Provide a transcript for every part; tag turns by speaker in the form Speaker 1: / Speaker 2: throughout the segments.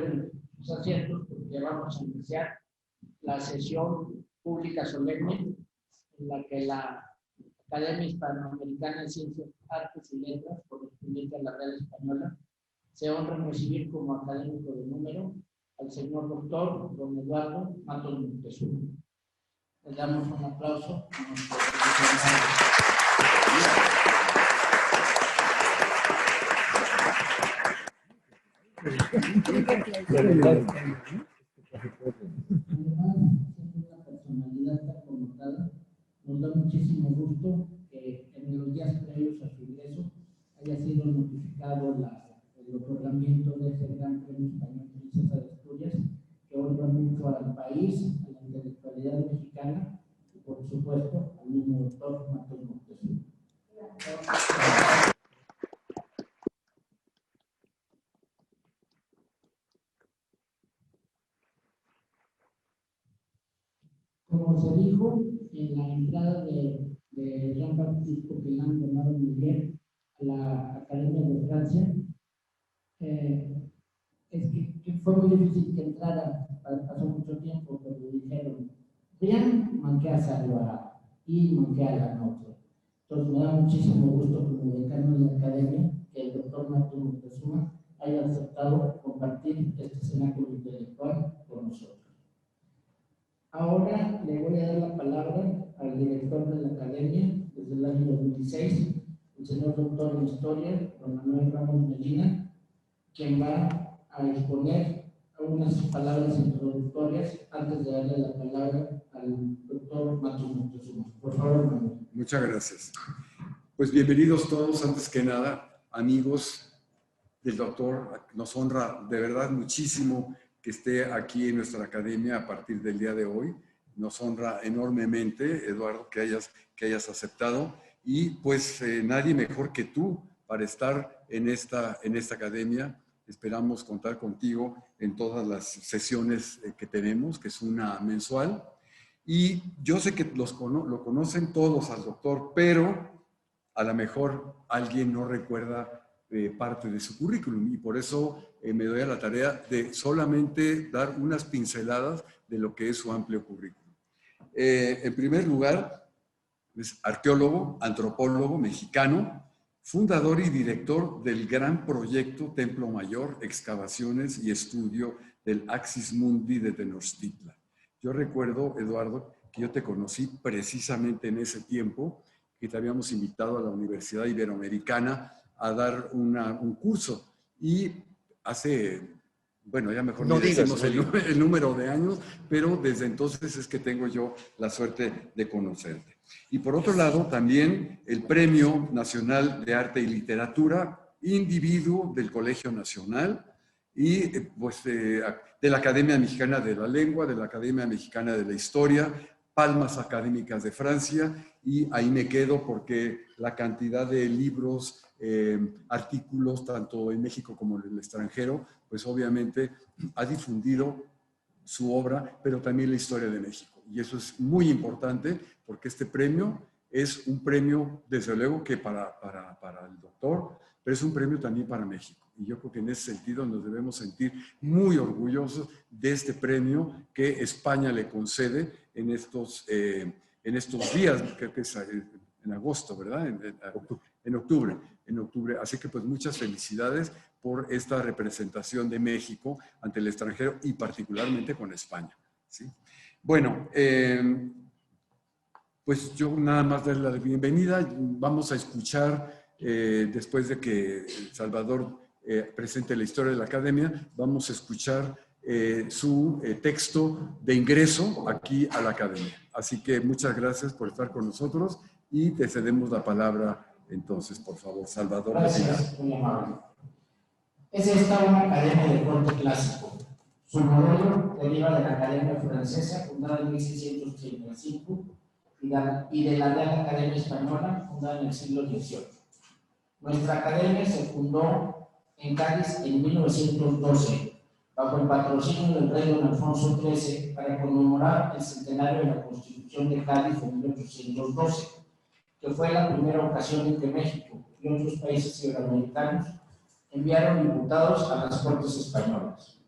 Speaker 1: ocupen sus asientos porque vamos a iniciar la sesión pública solemne en la que la Academia Hispanoamericana de Ciencias, Artes y Letras, correspondiente a la Real Española, se honra en recibir como académico de número al señor doctor don Eduardo Matos Moctezuma. Le damos un aplauso a nuestro una personalidad tan connotada. Nos da muchísimo gusto que en los días previos a su ingreso haya sido notificado el otorgamiento de ese gran premio español Princesa de Asturias, que honra mucho al país, a la intelectualidad mexicana y, por supuesto, al mismo doctor Matos Moctezuma. Como se dijo en la entrada de Jean-Baptiste Poquelin de Mado Miguel a la Academia de Francia, es que fue muy difícil que entrara, pasó mucho tiempo, pero dijeron, bien, manqué a Salva y manqué a la Notre. Entonces me da muchísimo gusto como decano de la Academia que el doctor Matos Moctezuma haya aceptado compartir este cenáculo intelectual con nosotros. Ahora le voy a dar la palabra al director de la Academia desde el año 2006, el señor doctor en Historia, don Manuel Ramos Medina, quien va a exponer unas palabras introductorias antes de darle la palabra al doctor Matos Moctezuma. Por favor, Manuel.
Speaker 2: Muchas gracias. Pues bienvenidos todos, antes que nada, amigos del doctor. Nos honra de verdad muchísimo que esté aquí en nuestra academia a partir del día de hoy. Nos honra enormemente, Eduardo, que hayas aceptado. Y pues nadie mejor que tú para estar en esta academia. Esperamos contar contigo en todas las sesiones que tenemos, que es una mensual. Y yo sé que lo conocen todos al doctor, pero a lo mejor alguien no recuerda parte de su currículum y por eso me doy a la tarea de solamente dar unas pinceladas de lo que es su amplio currículum. En primer lugar, es arqueólogo, antropólogo mexicano, fundador y director del gran proyecto Templo Mayor, excavaciones y estudio del Axis Mundi de Tenochtitlan. Yo recuerdo, Eduardo, que yo te conocí precisamente en ese tiempo, que te habíamos invitado a la Universidad Iberoamericana a dar un curso. Y hace, bueno, ya mejor no decimos el número de años, pero desde entonces es que tengo yo la suerte de conocerte. Y por otro lado, también el Premio Nacional de Arte y Literatura, individuo del Colegio Nacional, y pues de la Academia Mexicana de la Lengua, de la Academia Mexicana de la Historia, Palmas Académicas de Francia, y ahí me quedo porque la cantidad de libros, artículos, tanto en México como en el extranjero, pues obviamente ha difundido su obra, pero también la historia de México. Y eso es muy importante porque este premio es un premio, desde luego que para el doctor, pero es un premio también para México. Y yo creo que en ese sentido nos debemos sentir muy orgullosos de este premio que España le concede en estos días, creo que es en agosto, ¿verdad? En octubre. Así que pues muchas felicidades por esta representación de México ante el extranjero y particularmente con España, ¿sí? Bueno, pues yo nada más darle la bienvenida. Vamos a escuchar, después de que Salvador presente la historia de la academia, vamos a escuchar su texto de ingreso aquí a la academia. Así que muchas gracias por estar con nosotros y te cedemos la palabra entonces, por favor, Salvador.
Speaker 1: Gracias, muy amable. Es esta una academia de corte clásico. Su modelo deriva de la Academia Francesa, fundada en 1635, y de la Real Academia Española, fundada en el siglo XVIII. Nuestra academia se fundó en Cádiz en 1912, bajo el patrocinio del rey don Alfonso XIII, para conmemorar el centenario de la Constitución de Cádiz en 1812, que fue la primera ocasión en que México y otros países iberoamericanos enviaron diputados a las Cortes Españolas.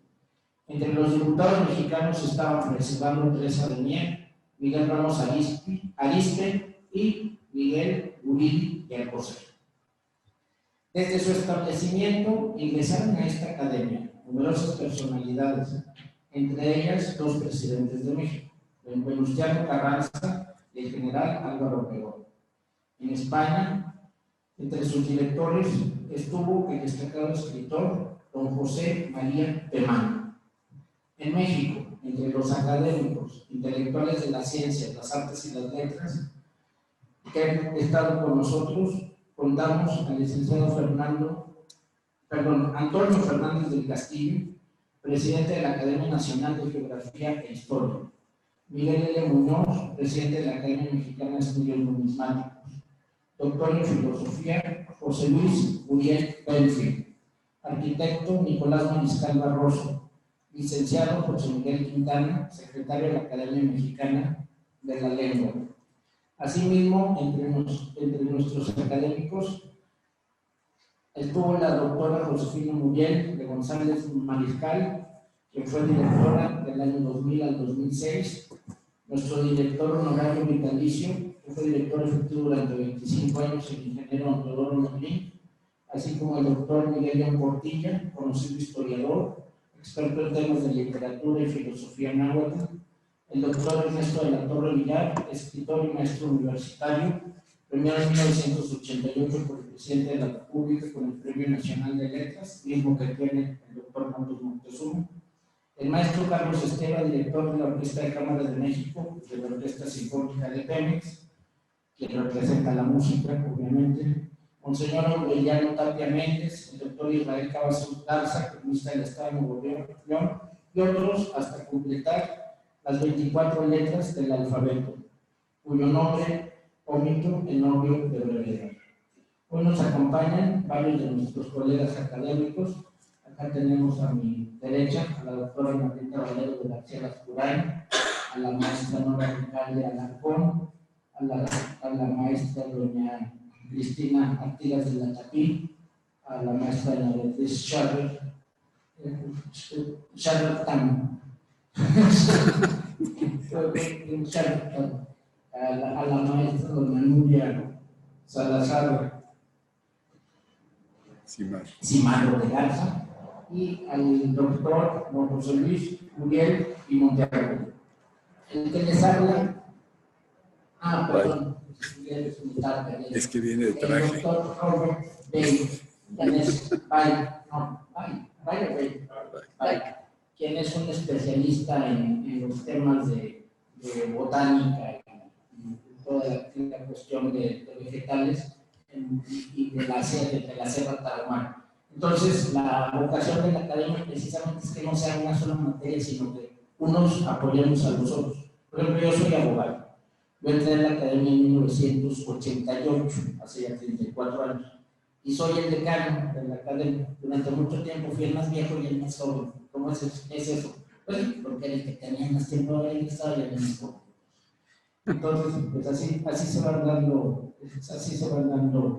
Speaker 1: Entre los diputados mexicanos estaban Fernando Teresa de Mier, Miguel Ramos Arizpe y Miguel Guridi y Alcocer. Desde su establecimiento ingresaron a esta academia numerosas personalidades, entre ellas dos presidentes de México, el Venustiano Carranza y el general Álvaro Obregón. En España, entre sus directores estuvo el destacado escritor don José María Pemán. En México, entre los académicos, intelectuales de las ciencias, las artes y las letras que han estado con nosotros, contamos al licenciado Antonio Fernández del Castillo, presidente de la Academia Nacional de Geografía e Historia; Miguel L. Muñoz, presidente de la Academia Mexicana de Estudios Numismáticos; doctor en Filosofía, José Luis Uriel Belfield; arquitecto Nicolás Mariscal Barroso; licenciado José Miguel Quintana, secretario de la Academia Mexicana de la Lengua. Asimismo, entre nuestros académicos estuvo la doctora Josefina Muriel de González Mariscal, que fue directora del año 2000 al 2006, nuestro director honorario vitalicio, que fue director efectivo durante 25 años, el ingeniero Teodoro Medellín, así como el doctor Miguel León Portilla, conocido historiador, experto en temas de literatura y filosofía náhuatl; el doctor Ernesto de la Torre Villar, escritor y maestro universitario, premiado en 1988 por el presidente de la República con el Premio Nacional de Letras, mismo que tiene el doctor Carlos Montezuma; el maestro Carlos Esteva, director de la Orquesta de Cámara de México, de la Orquesta Sinfónica de Pemex, quien representa la música, obviamente; Monseñor Aureliano Tapia Méndez, el doctor Israel Cavazos Garza, cronista del Estado de Nuevo León, y otros, hasta completar las 24 letras del alfabeto, cuyo nombre omito en nombre de brevedad. Hoy nos acompañan varios de nuestros colegas académicos. Acá tenemos a mi derecha a la doctora Margarita Valero de García Lascurain, a la maestra Nora Ricalia Alarcón, a la maestra doña Cristina Artigas de la Tapí, a la maestra doña Beatriz Charlatan, a la maestra doña Nuria Salazar Simaro de Garza, y al doctor don José Luis Muriel y Montearro. El que les habla, perdón,
Speaker 2: es que viene de traje.
Speaker 1: El doctor Robert Bay, quien es un especialista en los temas de botánica y toda la cuestión de vegetales y de la selva tarahumara. Entonces, la vocación de la academia precisamente es que no sea una sola materia, sino que unos apoyemos a los otros. Por ejemplo, yo soy abogado. Yo entré en la academia en 1988, hace ya 34 años, y soy el decano de la academia. Durante mucho tiempo fui el más viejo y el más joven. ¿Cómo es eso? Pues porque el que tenía más tiempo era el que estaba y el más joven. Entonces, pues así se van dando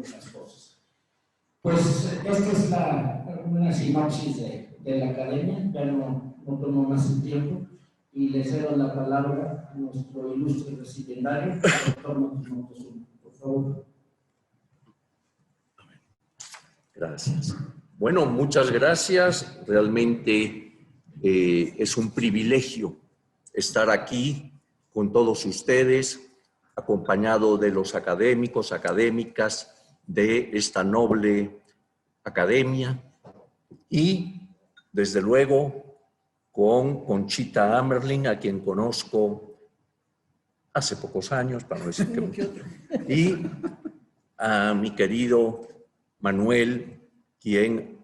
Speaker 1: las cosas. Pues esta es una sinopsis de la academia. Ya no tomo más el tiempo y le cedo la palabra a nuestro ilustre recipiendario, el doctor Montezuma, por favor.
Speaker 3: Gracias. Bueno, muchas gracias. Realmente es un privilegio estar aquí con todos ustedes, acompañado de los académicos, académicas de esta noble academia y, desde luego, con Conchita Ammerling, a quien conozco hace pocos años, para no decir que mucho, y a mi querido Manuel, quien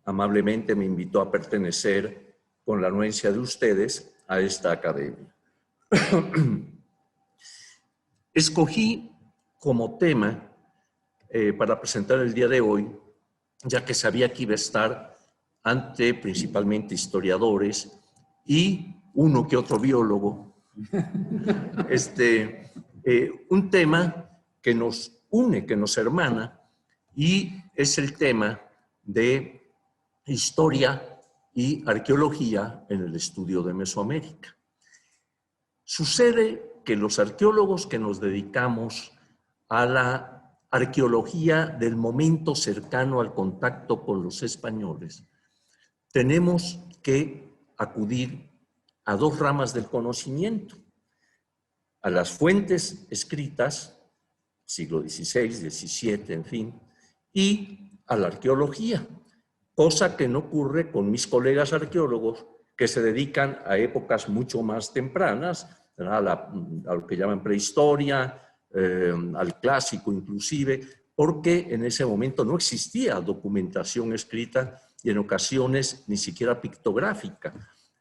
Speaker 3: amablemente me invitó a pertenecer, con la anuencia de ustedes, a esta academia. Escogí como tema para presentar el día de hoy, ya que sabía que iba a estar ante principalmente historiadores y uno que otro biólogo, un tema que nos une, que nos hermana, y es el tema de historia y arqueología en el estudio de Mesoamérica. Sucede que los arqueólogos que nos dedicamos a la arqueología del momento cercano al contacto con los españoles, tenemos que acudir a dos ramas del conocimiento: a las fuentes escritas, siglo XVI, XVII, en fin, y a la arqueología, cosa que no ocurre con mis colegas arqueólogos que se dedican a épocas mucho más tempranas, a lo que llaman prehistoria, al clásico inclusive, porque en ese momento no existía documentación escrita y en ocasiones ni siquiera pictográfica.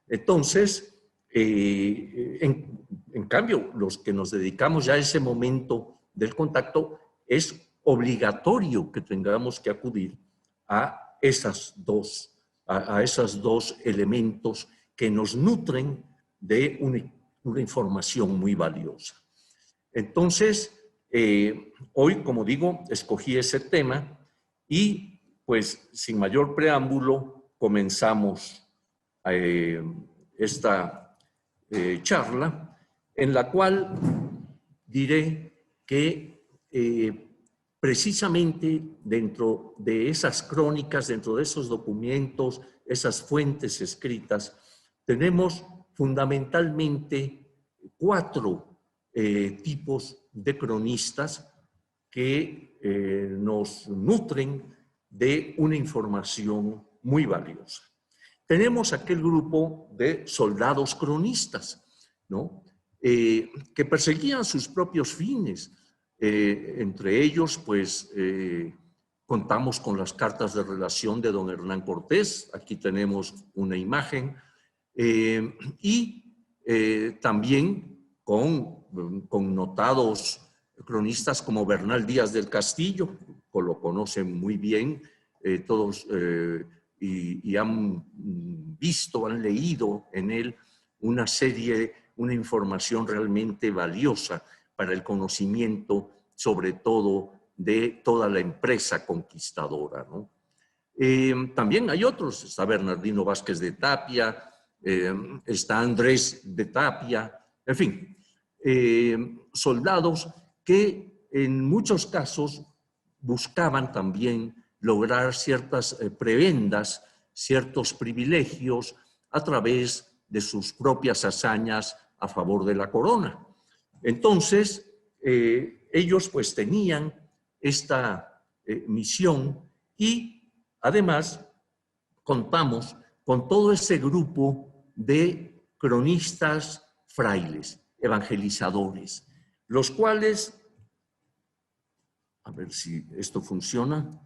Speaker 3: Entonces, en cambio, los que nos dedicamos ya a ese momento del contacto, es obligatorio que tengamos que acudir a esos dos elementos que nos nutren de una información muy valiosa. Entonces, hoy, como digo, escogí ese tema y, pues, sin mayor preámbulo, comenzamos esta charla, en la cual diré que precisamente dentro de esas crónicas, dentro de esos documentos, esas fuentes escritas, tenemos fundamentalmente 4 tipos de cronistas que nos nutren de una información muy valiosa. Tenemos aquel grupo de soldados cronistas, ¿no? Que perseguían sus propios fines. Entre ellos, pues, contamos con las cartas de relación de don Hernán Cortés. Aquí tenemos una imagen. Y también con notados cronistas como Bernal Díaz del Castillo, que lo conocen muy bien todos y han visto, han leído en él una información realmente valiosa para el conocimiento, sobre todo de toda la empresa conquistadora, ¿no? También hay otros, está Bernardino Vázquez de Tapia, está Andrés de Tapia, en fin, soldados que en muchos casos buscaban también lograr ciertas prebendas, ciertos privilegios a través de sus propias hazañas a favor de la corona. Entonces, ellos pues tenían esta misión y además contamos con todo ese grupo de cronistas frailes, evangelizadores, los cuales, a ver si esto funciona,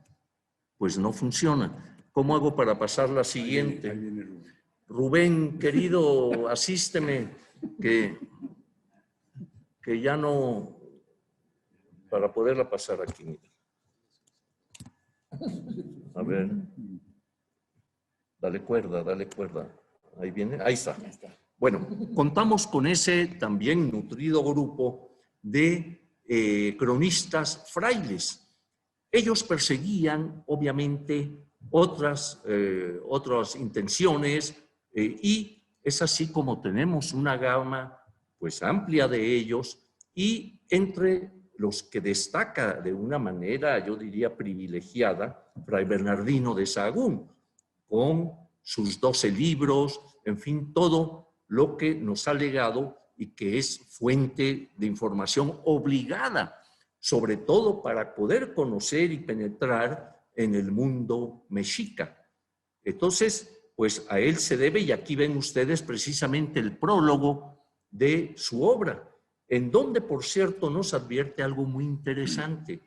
Speaker 3: pues no funciona. ¿Cómo hago para pasar la siguiente?
Speaker 2: Ahí viene Rubén.
Speaker 3: Rubén, querido, asísteme, que ya no, para poderla pasar aquí, mira. A ver. Dale cuerda, dale cuerda. Ahí viene, ahí está. Bueno, contamos con ese también nutrido grupo de cronistas frailes. Ellos perseguían, obviamente, otras intenciones y es así como tenemos una gama pues amplia de ellos, y entre los que destaca de una manera, yo diría, privilegiada, Fray Bernardino de Sahagún, con sus 12 libros, en fin, todo lo que nos ha legado y que es fuente de información obligada, sobre todo para poder conocer y penetrar en el mundo mexica. Entonces, pues a él se debe, y aquí ven ustedes precisamente el prólogo de su obra, en donde, por cierto, nos advierte algo muy interesante.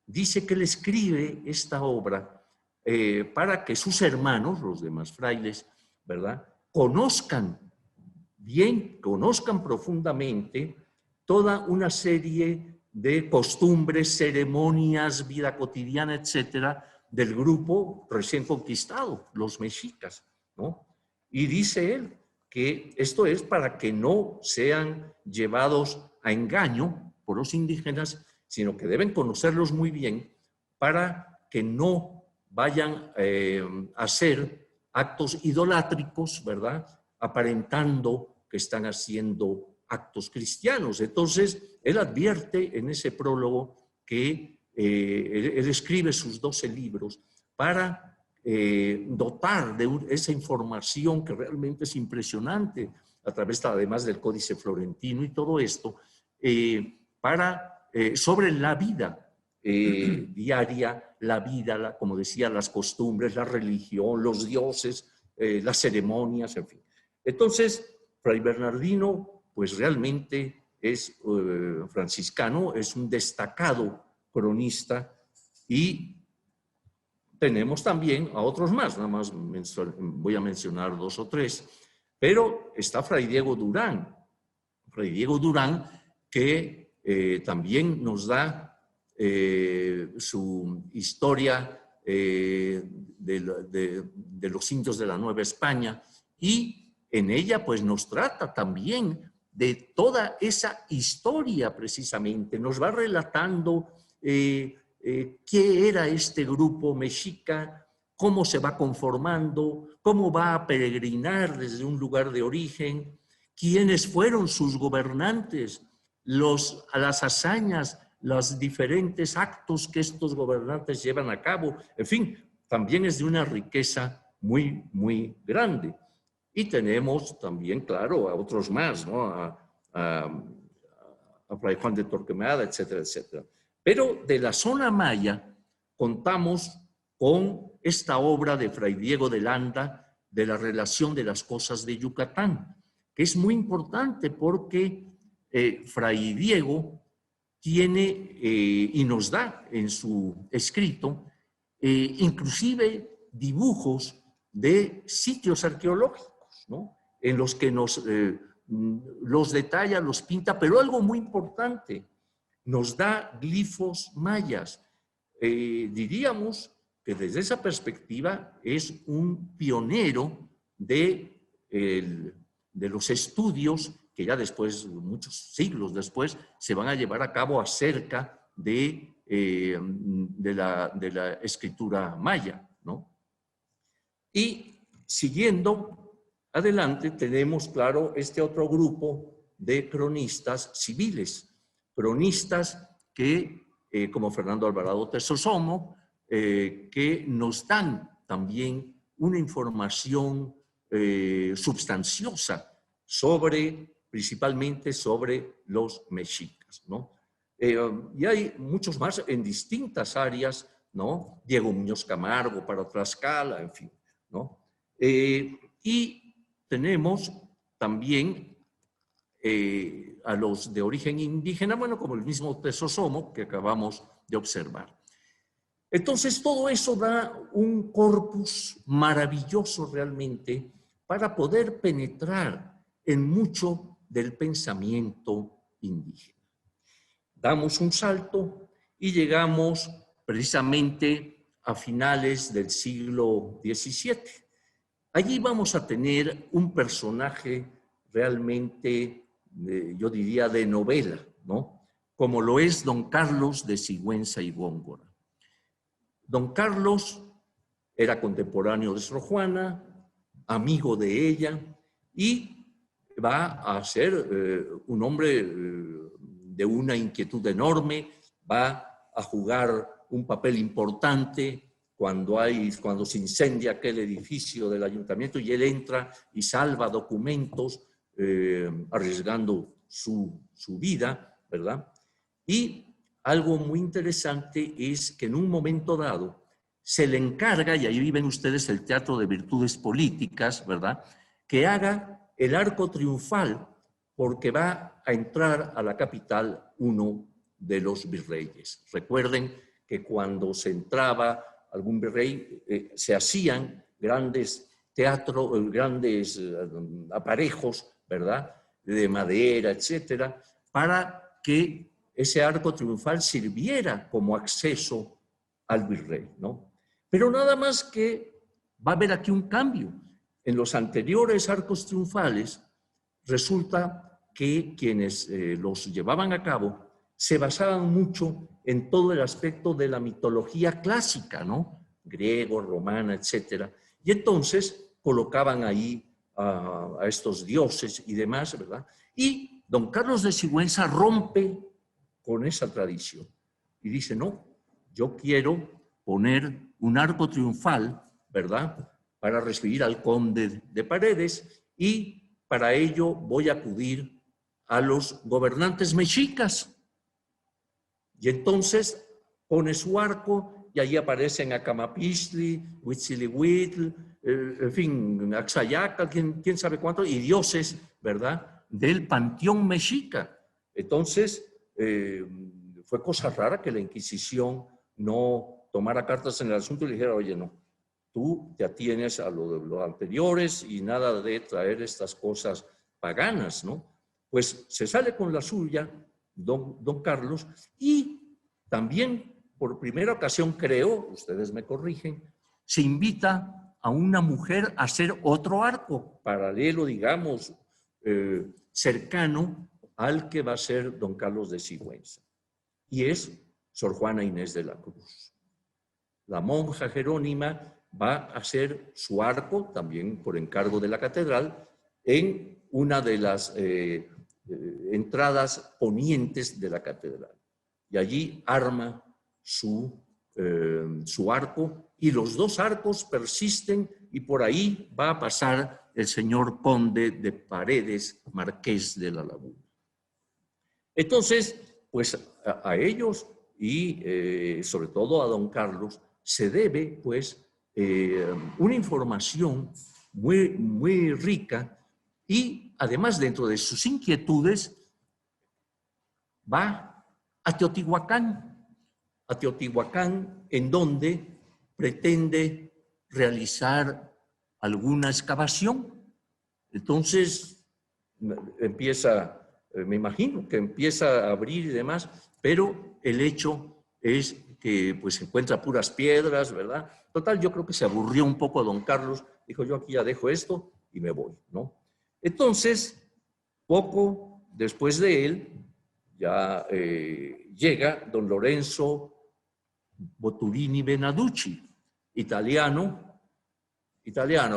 Speaker 3: Dice que él escribe esta obra para que sus hermanos, los demás frailes, ¿verdad?, conozcan bien, conozcan profundamente toda una serie de costumbres, ceremonias, vida cotidiana, etcétera, del grupo recién conquistado, los mexicas, ¿no? Y dice él que esto es para que no sean llevados a engaño por los indígenas, sino que deben conocerlos muy bien para que no vayan a ser actos idolátricos, ¿verdad? Aparentando que están haciendo actos cristianos. Entonces, él advierte en ese prólogo que él escribe sus 12 libros para dotar de esa información que realmente es impresionante, a través además del Códice Florentino y todo esto, sobre la vida diaria, la vida, como decía, las costumbres, la religión, los dioses, las ceremonias, en fin. Entonces, Fray Bernardino, pues realmente es franciscano, es un destacado cronista, y tenemos también a otros más, nada más voy a mencionar 2 o 3, pero está Fray Diego Durán. Fray Diego Durán, que también nos da su historia de los indios de la Nueva España, y en ella pues nos trata también de toda esa historia precisamente, nos va relatando qué era este grupo mexica, cómo se va conformando, cómo va a peregrinar desde un lugar de origen, quiénes fueron sus gobernantes, las hazañas, los diferentes actos que estos gobernantes llevan a cabo. En fin, también es de una riqueza muy, muy grande. Y tenemos también, claro, a otros más, ¿no? A Fray Juan de Torquemada, etcétera, etcétera. Pero de la zona maya contamos con esta obra de Fray Diego de Landa, de la relación de las cosas de Yucatán, que es muy importante porque Fray Diego tiene y nos da en su escrito inclusive dibujos de sitios arqueológicos, ¿no? En los que los detalla, los pinta, pero algo muy importante, nos da glifos mayas. Diríamos que desde esa perspectiva es un pionero de los estudios que ya después, muchos siglos después, se van a llevar a cabo acerca de la escritura maya, ¿no? Y siguiendo adelante tenemos, claro, este otro grupo de cronistas civiles, cronistas que, como Fernando Alvarado Tesosomo, que nos dan también una información substanciosa principalmente sobre los mexicas, ¿no? Y hay muchos más en distintas áreas, ¿no? Diego Muñoz Camargo para Tlaxcala, en fin, ¿no? Y tenemos también a los de origen indígena, bueno, como el mismo Tesosomo que acabamos de observar. Entonces, todo eso da un corpus maravilloso realmente para poder penetrar en mucho del pensamiento indígena. Damos un salto y llegamos precisamente a finales del siglo XVII. Allí vamos a tener un personaje realmente, yo diría, de novela, ¿no? Como lo es don Carlos de Sigüenza y Góngora. Don Carlos era contemporáneo de Sor Juana, amigo de ella, y va a ser un hombre de una inquietud enorme, va a jugar un papel importante cuando se incendia aquel edificio del ayuntamiento y él entra y salva documentos arriesgando su vida, ¿verdad? Y algo muy interesante es que en un momento dado se le encarga, y ahí ven ustedes el Teatro de Virtudes Políticas, ¿verdad?, que haga el arco triunfal porque va a entrar a la capital uno de los virreyes. Recuerden que cuando se entraba algún virrey se hacían grandes teatros, grandes aparejos, ¿verdad?, de madera, etcétera, para que ese arco triunfal sirviera como acceso al virrey, ¿no? Pero nada más que va a haber aquí un cambio. En los anteriores arcos triunfales resulta que quienes los llevaban a cabo se basaban mucho en todo el aspecto de la mitología clásica, ¿no? Griego, romana, etcétera. Y entonces colocaban ahí a estos dioses y demás, ¿verdad? Y don Carlos de Sigüenza rompe con esa tradición y dice, no, yo quiero poner un arco triunfal, ¿verdad?, para recibir al conde de Paredes, y para ello voy a acudir a los gobernantes mexicas. Y entonces pone su arco y allí aparecen Acamapixtli, Huitzilihuitl, en fin, Axayaca, quién sabe cuántos, y dioses, ¿verdad?, del panteón mexica. Entonces, fue cosa rara que la Inquisición no tomara cartas en el asunto y le dijera, oye, no, tú te atienes a lo anteriores y nada de traer estas cosas paganas, ¿no? Pues se sale con la suya don Carlos, y también por primera ocasión, creo, ustedes me corrigen, se invita a una mujer a hacer otro arco paralelo, digamos, cercano al que va a ser don Carlos de Sigüenza, y es Sor Juana Inés de la Cruz. La monja jerónima va a hacer su arco, también por encargo de la catedral, en una de las entradas ponientes de la catedral. Y allí arma su arco, y los dos arcos persisten, y por ahí va a pasar el señor conde de Paredes, marqués de la Laguna. Entonces, pues a ellos y sobre todo a don Carlos se debe, pues, una información muy rica, y además dentro de sus inquietudes va a Teotihuacán, en donde pretende realizar alguna excavación. Entonces empieza, me imagino que empieza a abrir y demás, pero el hecho es que pues encuentra puras piedras, ¿verdad? Total, yo creo que se aburrió un poco don Carlos, dijo, yo aquí ya dejo esto y me voy, ¿no? Entonces, poco después de él, ya llega don Lorenzo Boturini Benaducci, italiano,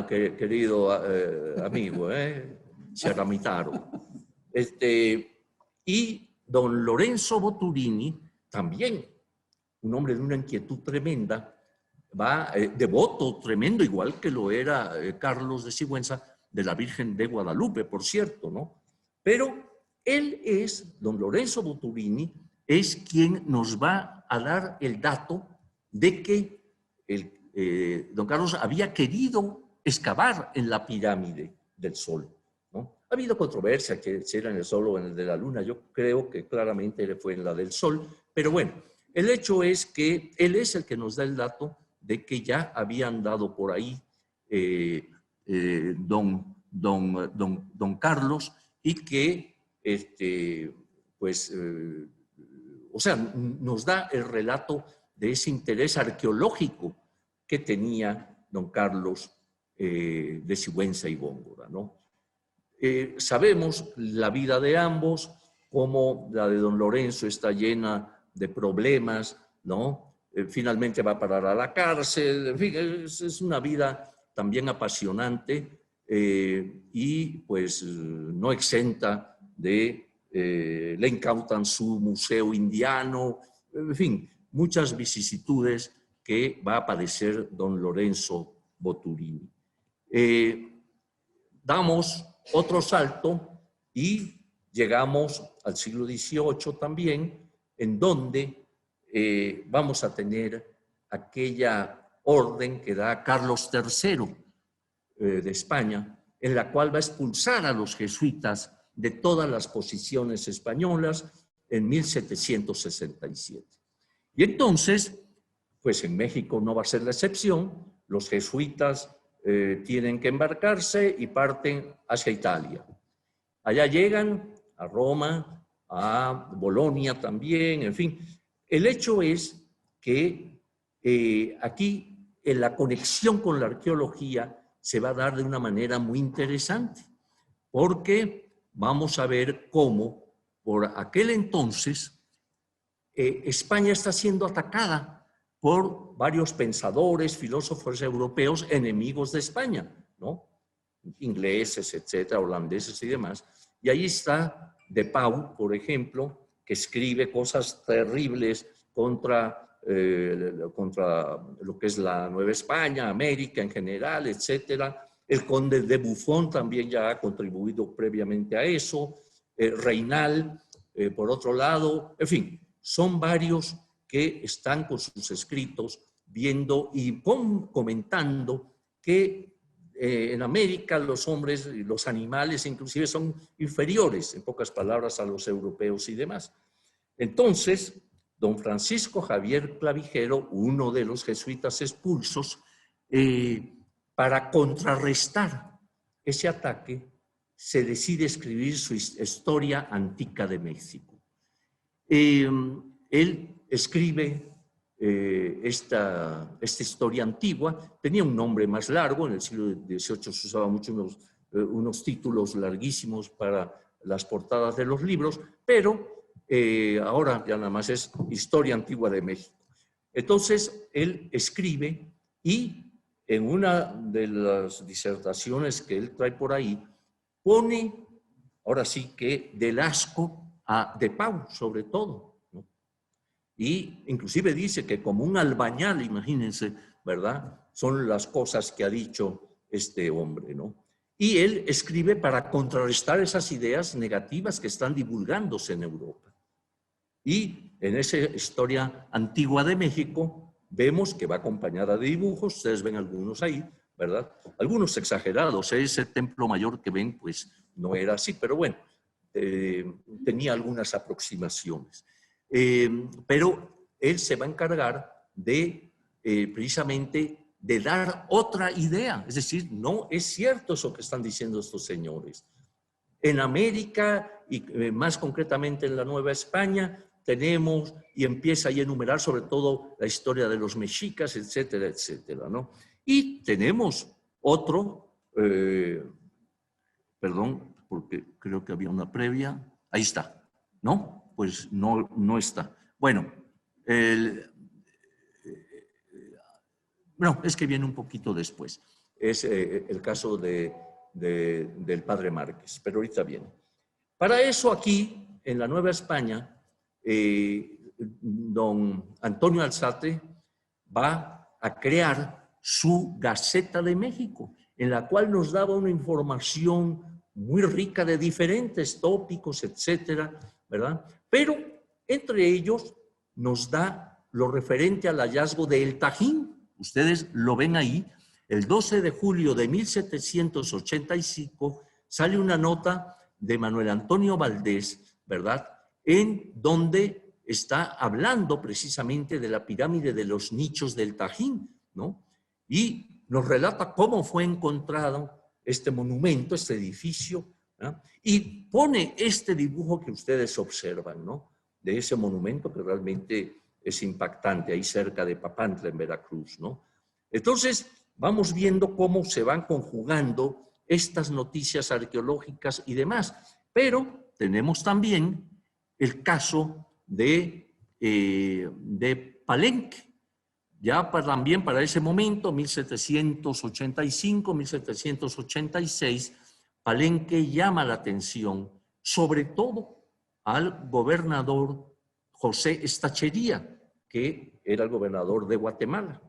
Speaker 3: querido amigo, Ciaramitaro. Y don Lorenzo Boturini, también un hombre de una inquietud tremenda, va devoto tremendo, igual que lo era Carlos de Sigüenza, de la Virgen de Guadalupe, por cierto, ¿no? Pero él es, don Lorenzo Boturini, es quien nos va a dar el dato de que don Carlos había querido excavar en la pirámide del Sol, ¿no? Ha habido controversia que si era en el Sol o en el de la Luna. Yo creo que claramente fue en la del Sol, pero bueno, el hecho es que él es el que nos da el dato de que ya habían dado por ahí don Carlos, y que, o sea, nos da el relato de ese interés arqueológico que tenía don Carlos de Sigüenza y Góngora, ¿no? Sabemos la vida de ambos, como la de don Lorenzo está llena de problemas, ¿no? Finalmente va a parar a la cárcel, en fin, es una vida también apasionante y pues no exenta de, le incautan su museo indiano, en fin, muchas vicisitudes que va a padecer don Lorenzo Boturini. Damos otro salto y llegamos al siglo XVIII también, en donde vamos a tener aquella orden que da Carlos III de España, en la cual va a expulsar a los jesuitas de todas las posiciones españolas en 1767. Y entonces, pues en México no va a ser la excepción, los jesuitas tienen que embarcarse y parten hacia Italia. Allá llegan a Roma, a Bolonia también, en fin. El hecho es que aquí en la conexión con la arqueología se va a dar de una manera muy interesante, porque vamos a ver cómo por aquel entonces España está siendo atacada por varios pensadores, filósofos europeos enemigos de España. ¿no? Ingleses, etcétera, holandeses y demás. Y ahí está De Pauw, por ejemplo, que escribe cosas terribles contra lo que es la Nueva España, América en general, etcétera. El conde de Buffon también ya ha contribuido previamente a eso. Reynal, por otro lado, en fin, son varios que están con sus escritos viendo y comentando que en América los hombres y los animales inclusive son inferiores, en pocas palabras, a los europeos y demás. Entonces, don Francisco Javier Clavijero, uno de los jesuitas expulsos, para contrarrestar ese ataque, se decide escribir su Historia Antica de México. Él escribe esta historia antigua, tenía un nombre más largo, en el siglo XVIII se usaba mucho unos títulos larguísimos para las portadas de los libros, pero ahora ya nada más es Historia Antigua de México. Entonces, él escribe y en una de las disertaciones que él trae por ahí, pone, ahora sí que del asco a De Pauw, sobre todo, ¿no? Y inclusive dice que como un albañal, imagínense, ¿verdad? Son las cosas que ha dicho este hombre, ¿no? Y él escribe para contrarrestar esas ideas negativas que están divulgándose en Europa. Y en esa Historia Antigua de México vemos que va acompañada de dibujos, ustedes ven algunos ahí, ¿verdad? Algunos exagerados, ese templo mayor que ven, pues no era así, pero bueno, tenía algunas aproximaciones. Pero él se va a encargar de, precisamente, de dar otra idea, es decir, no es cierto eso que están diciendo estos señores. En América, y más concretamente en la Nueva España, tenemos, y empieza ahí a enumerar sobre todo la historia de los mexicas, etcétera, etcétera, ¿no? Y tenemos otro, perdón, porque creo que había una previa, ahí está, ¿no? Pues no está. Bueno, no, es que viene un poquito después. Es el caso del padre Márquez, pero ahorita viene. Para eso aquí, en la Nueva España, don Antonio Alzate va a crear su Gaceta de México, en la cual nos daba una información muy rica de diferentes tópicos, etcétera, ¿verdad? Pero entre ellos nos da lo referente al hallazgo del Tajín. Ustedes lo ven ahí. El 12 de julio de 1785 sale una nota de Manuel Antonio Valdés, ¿verdad?, en donde está hablando precisamente de la pirámide de los nichos del Tajín, ¿no? Y nos relata cómo fue encontrado este monumento, este edificio, ¿no? Y pone este dibujo que ustedes observan, ¿no?, de ese monumento que realmente es impactante, ahí cerca de Papantla, en Veracruz, ¿no? Entonces, vamos viendo cómo se van conjugando estas noticias arqueológicas y demás, pero tenemos también el caso de Palenque. Ya también para ese momento, 1785, 1786, Palenque llama la atención, sobre todo al gobernador José Echavarría, que era el gobernador de Guatemala.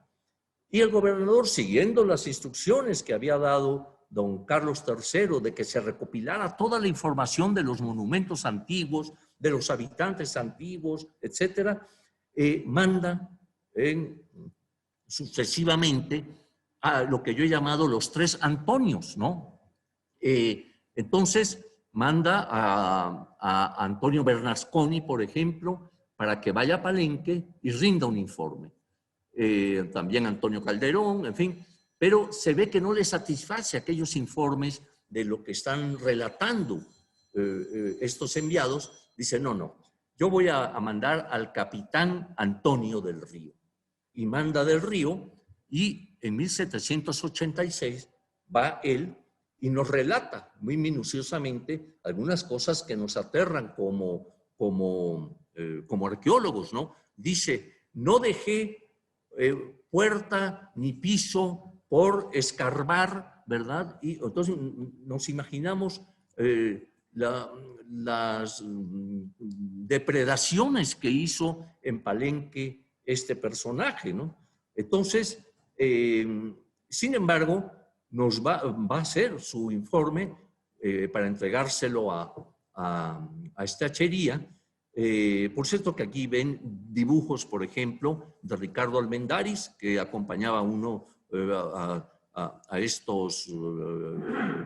Speaker 3: Y el gobernador, siguiendo las instrucciones que había dado don Carlos III de que se recopilara toda la información de los monumentos antiguos, de los habitantes antiguos, etcétera, manda sucesivamente a lo que yo he llamado los tres Antonios, ¿no? Entonces, manda a Antonio Bernasconi, por ejemplo, para que vaya a Palenque y rinda un informe. También Antonio Calderón, en fin, pero se ve que no le satisface aquellos informes de lo que están relatando estos enviados. Dice, no, yo voy a mandar al capitán Antonio del Río. Y manda del Río, y en 1786 va él y nos relata muy minuciosamente algunas cosas que nos aterran como arqueólogos, ¿no? Dice, no dejé puerta ni piso por escarbar ¿verdad? Y entonces nos imaginamos las depredaciones que hizo en Palenque este personaje, ¿no? Entonces, sin embargo, nos va a hacer su informe para entregárselo a esta hachería. Por cierto que aquí ven dibujos, por ejemplo, de Ricardo Almendaris, que acompañaba uno a estos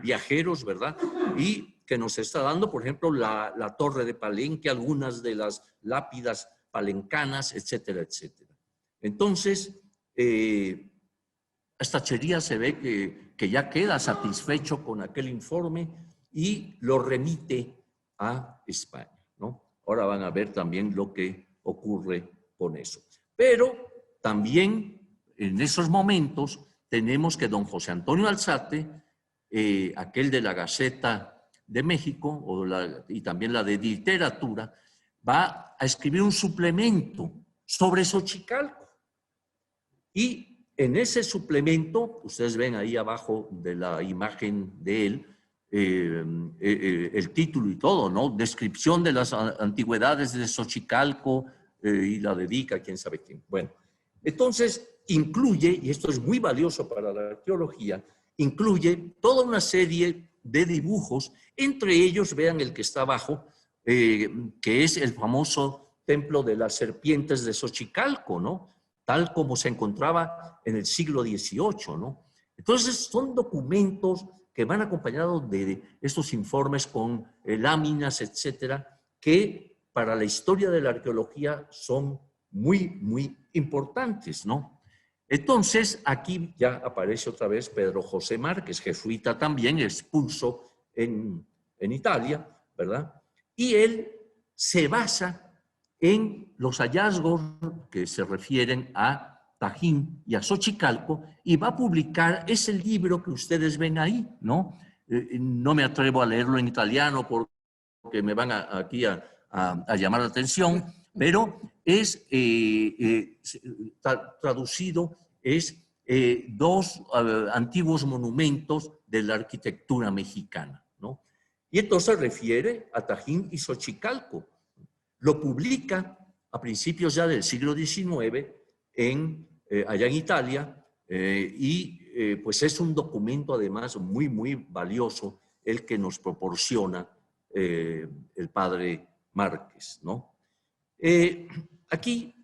Speaker 3: viajeros, ¿verdad? Y que nos está dando, por ejemplo, la torre de Palenque, algunas de las lápidas palencanas, etcétera, etcétera. Entonces, esta hachería se ve que ya queda satisfecho con aquel informe y lo remite a España, ¿no? Ahora van a ver también lo que ocurre con eso. Pero también en esos momentos tenemos que don José Antonio Alzate, aquel de la Gaceta de México y también la de literatura, va a escribir un suplemento sobre Xochicalco. Y en ese suplemento, ustedes ven ahí abajo de la imagen de él, el título y todo, ¿no? Descripción de las antigüedades de Xochicalco y la dedica a quién sabe quién. Bueno, entonces incluye, y esto es muy valioso para la arqueología, incluye toda una serie de dibujos, entre ellos, vean el que está abajo, que es el famoso templo de las serpientes de Xochicalco, ¿no? Tal como se encontraba en el siglo XVIII, ¿no? Entonces son documentos que van acompañados de estos informes con láminas, etcétera, que para la historia de la arqueología son muy, muy importantes, ¿no? Entonces, aquí ya aparece otra vez Pedro José Márquez, jesuita también, expulso en Italia, ¿verdad? Y él se basa en los hallazgos que se refieren a Tajín y a Xochicalco, y va a publicar ese libro que ustedes ven ahí, ¿no? No me atrevo a leerlo en italiano porque me van aquí a llamar la atención, pero es traducido, es dos antiguos monumentos de la arquitectura mexicana, ¿no? Y entonces refiere a Tajín y Xochicalco. Lo publica a principios ya del siglo XIX allá en Italia, y pues es un documento además muy, muy valioso el que nos proporciona el padre Márquez, ¿no? Aquí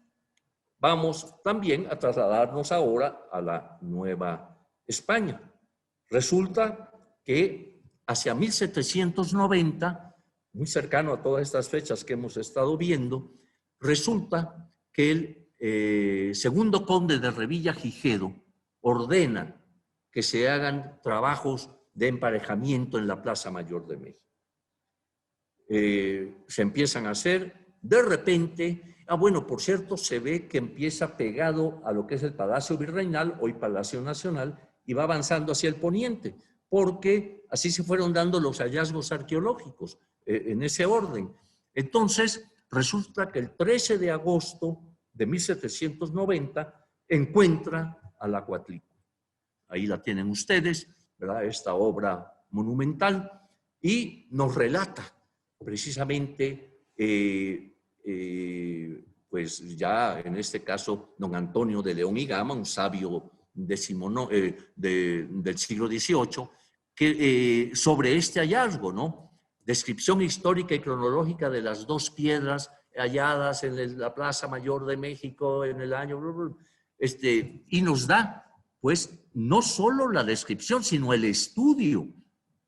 Speaker 3: vamos también a trasladarnos ahora a la Nueva España. Resulta que hacia 1790, muy cercano a todas estas fechas que hemos estado viendo, resulta que el segundo conde de Revilla Gigedo ordena que se hagan trabajos de emparejamiento en la Plaza Mayor de México. Se empiezan a hacer, de repente, bueno, por cierto, se ve que empieza pegado a lo que es el Palacio Virreinal, hoy Palacio Nacional, y va avanzando hacia el poniente, porque así se fueron dando los hallazgos arqueológicos, en ese orden. Entonces, resulta que el 13 de agosto de 1790 encuentra a la Coatlicue. Ahí la tienen ustedes, ¿verdad? Esta obra monumental, y nos relata precisamente, pues ya en este caso, don Antonio de León y Gama, un sabio del siglo XVIII, que, sobre este hallazgo, ¿no? Descripción histórica y cronológica de las dos piedras halladas en la Plaza Mayor de México en el año... y nos da, pues, no solo la descripción, sino el estudio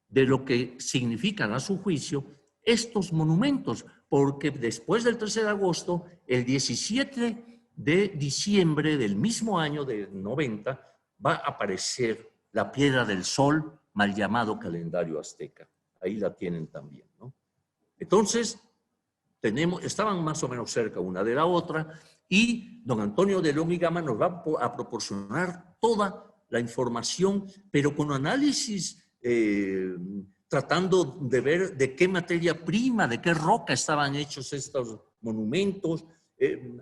Speaker 3: de lo que significan a su juicio estos monumentos, porque después del 13 de agosto, el 17 de diciembre del mismo año de 90, va a aparecer la Piedra del Sol, mal llamado calendario azteca. Ahí la tienen también, ¿no? Entonces, estaban más o menos cerca una de la otra, y don Antonio de León y Gama nos va a proporcionar toda la información, pero con análisis, tratando de ver de qué materia prima, de qué roca estaban hechos estos monumentos,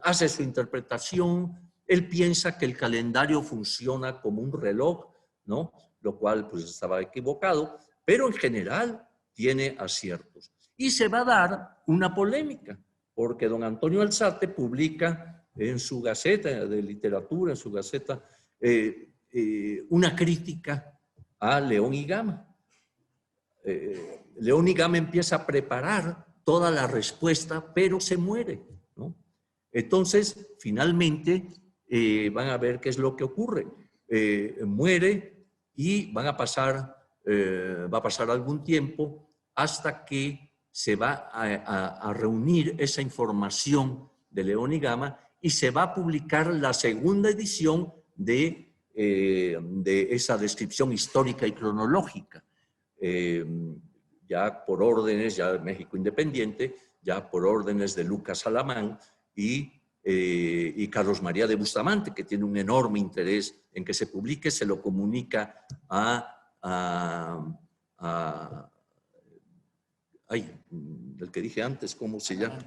Speaker 3: hace su interpretación. Él piensa que el calendario funciona como un reloj, ¿no? lo cual pues estaba equivocado, pero en general tiene aciertos. Y se va a dar una polémica, porque don Antonio Alzate publica en su Gaceta de Literatura, en su Gaceta, una crítica a León y Gama. León y Gama empieza a preparar toda la respuesta, pero se muere, ¿no? Entonces, finalmente, van a ver qué es lo que ocurre. Muere y va a pasar algún tiempo hasta que se va a reunir esa información de León y Gama y se va a publicar la segunda edición de esa descripción histórica y cronológica. Ya por órdenes, ya México Independiente, ya por órdenes de Lucas Alamán y Carlos María de Bustamante, que tiene un enorme interés en que se publique, se lo comunica el que dije antes, ¿cómo se llama?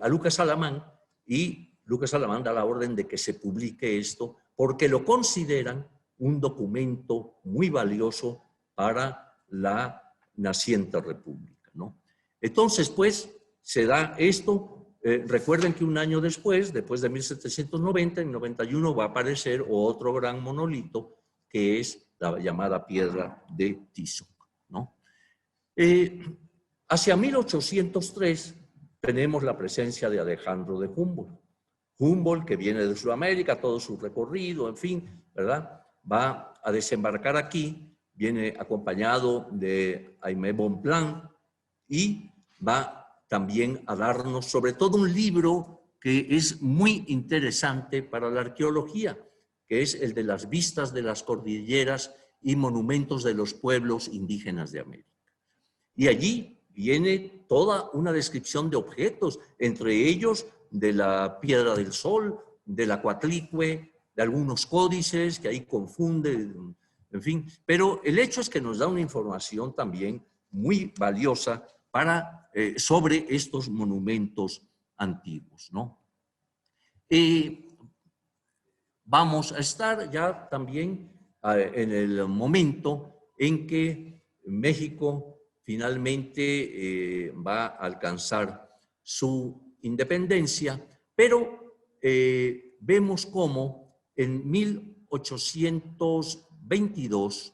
Speaker 3: A Lucas Alamán, y Lucas Alamán da la orden de que se publique esto porque lo consideran un documento muy valioso para la naciente república, ¿no? Entonces, pues, se da esto. Recuerden que un año después de 1790, en 91, va a aparecer otro gran monolito, que es la llamada Piedra de Tizoc, ¿no? Hacia 1803 tenemos la presencia de Alejandro de Humboldt. Humboldt, que viene de Sudamérica, todo su recorrido, en fin, ¿verdad? Va a desembarcar aquí, viene acompañado de Aimé Bonpland y va también a darnos sobre todo un libro que es muy interesante para la arqueología, que es el de las vistas de las cordilleras y monumentos de los pueblos indígenas de América. Y allí viene toda una descripción de objetos, entre ellos de la Piedra del Sol, de la Coatlicue, de algunos códices que ahí confunden, en fin. Pero el hecho es que nos da una información también muy valiosa sobre estos monumentos antiguos, ¿no? Vamos a estar ya también en el momento en que México finalmente va a alcanzar su independencia, pero vemos cómo en 1822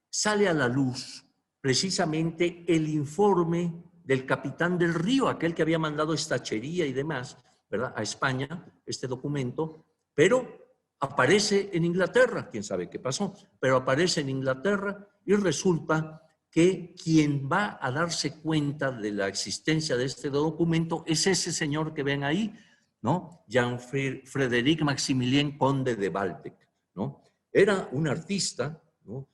Speaker 3: sale a la luz precisamente el informe del capitán del Río, aquel que había mandado estachería y demás, ¿verdad?, a España, este documento, pero aparece en Inglaterra, quién sabe qué pasó, pero aparece en Inglaterra y resulta que quien va a darse cuenta de la existencia de este documento es ese señor que ven ahí, ¿no? Jean-Frédéric Maximilien Conde de Waldeck, ¿no? Era un artista, ¿no?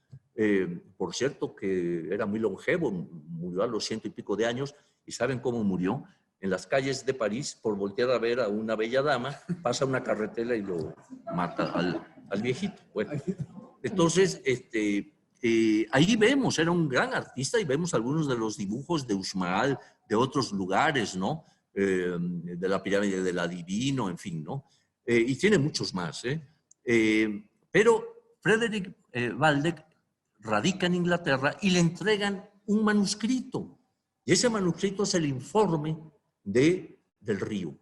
Speaker 3: Por cierto que era muy longevo, murió a los 100 y pico de años, y ¿saben cómo murió? En las calles de París, por voltear a ver a una bella dama, pasa una carretera y lo mata al viejito. Bueno, entonces, ahí vemos, era un gran artista y vemos algunos de los dibujos de Uxmal, de otros lugares, ¿no? De la pirámide del adivino, en fin, ¿no? Y tiene muchos más, pero Frédéric Waldeck radica en Inglaterra y le entregan un manuscrito. Y ese manuscrito es el informe del Río.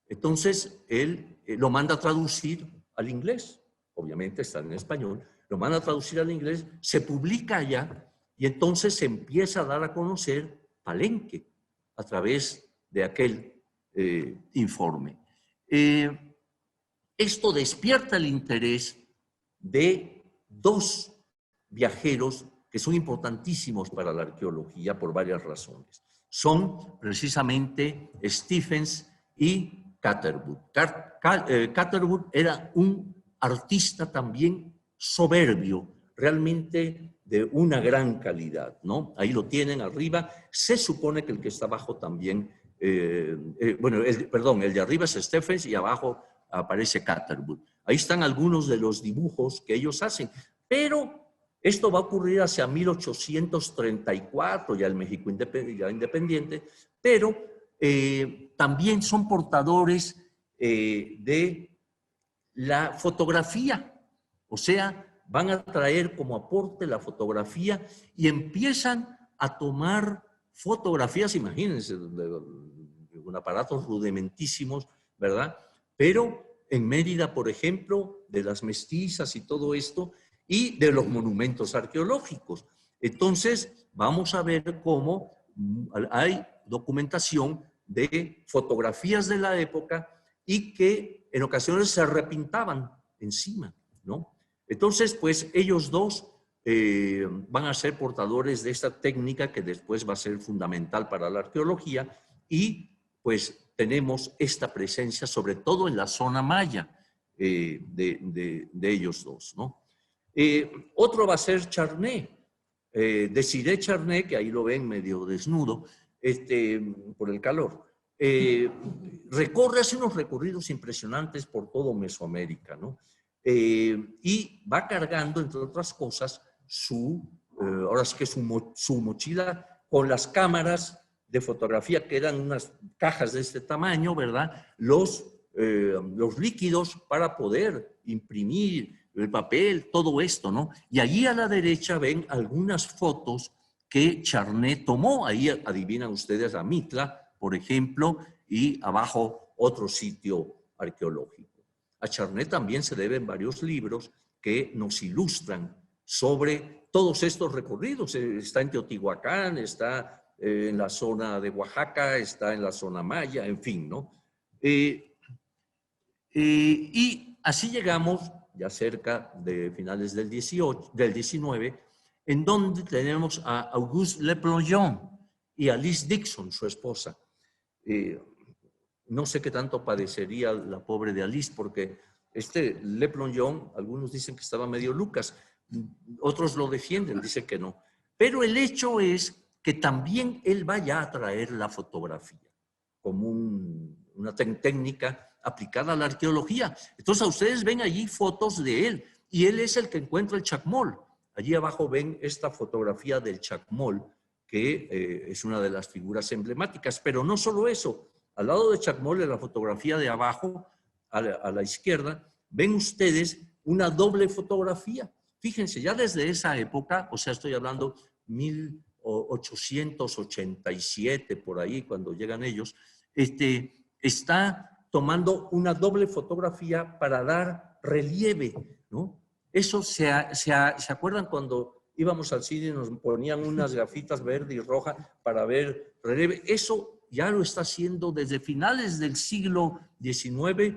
Speaker 3: Entonces, él lo manda a traducir al inglés. Obviamente está en español. Lo manda a traducir al inglés, se publica allá y entonces se empieza a dar a conocer Palenque a través de aquel informe. Esto despierta el interés de dos viajeros que son importantísimos para la arqueología por varias razones. Son precisamente Stephens y Catherwood. Catherwood era un artista también soberbio, realmente de una gran calidad, ¿no? Ahí lo tienen arriba. Se supone que el que está abajo también, el de arriba es Stephens y abajo aparece Catherwood. Ahí están algunos de los dibujos que ellos hacen, pero esto va a ocurrir hacia 1834, ya el México independiente, pero también son portadores de la fotografía. O sea, van a traer como aporte la fotografía y empiezan a tomar fotografías, imagínense, con aparatos rudimentísimos, ¿verdad? Pero en Mérida, por ejemplo, de las mestizas y todo esto, y de los monumentos arqueológicos. Entonces, vamos a ver cómo hay documentación de fotografías de la época y que en ocasiones se repintaban encima, ¿no? Entonces, pues ellos dos van a ser portadores de esta técnica que después va a ser fundamental para la arqueología y pues tenemos esta presencia sobre todo en la zona maya de ellos dos, ¿no? Otro va a ser Charney, Desiré Charney, que ahí lo ven medio desnudo por el calor. Hace unos recorridos impresionantes por todo Mesoamérica, ¿no? Y va cargando, entre otras cosas, ahora sí que su mochila con las cámaras de fotografía, que eran unas cajas de este tamaño, ¿verdad? Los líquidos para poder imprimir el papel, todo esto, ¿no? Y allí a la derecha ven algunas fotos que Charney tomó. Ahí adivinan ustedes a Mitla, por ejemplo, y abajo otro sitio arqueológico. A Charney también se deben varios libros que nos ilustran sobre todos estos recorridos. Está en Teotihuacán, está en la zona de Oaxaca, está en la zona maya, en fin, ¿no? Y así llegamos, ya cerca de finales del 19, en donde tenemos a Auguste Le Plongeon y a Liz Dixon, su esposa. No sé qué tanto padecería la pobre de Alice, porque Le Plongeon, algunos dicen que estaba medio Lucas, otros lo defienden, dicen que no. Pero el hecho es que también él vaya a traer la fotografía como una técnica aplicada a la arqueología. Entonces, ustedes ven allí fotos de él, y él es el que encuentra el chacmol. Allí abajo ven esta fotografía del chacmol, que es una de las figuras emblemáticas. Pero no solo eso, al lado de chacmol, en la fotografía de abajo, a la izquierda, ven ustedes una doble fotografía. Fíjense, ya desde esa época, o sea, estoy hablando 1887, por ahí, cuando llegan ellos, está tomando una doble fotografía para dar relieve, ¿no? Eso ¿se acuerdan cuando íbamos al cine y nos ponían unas gafitas verde y roja para ver relieve? Eso ya lo está haciendo desde finales del siglo XIX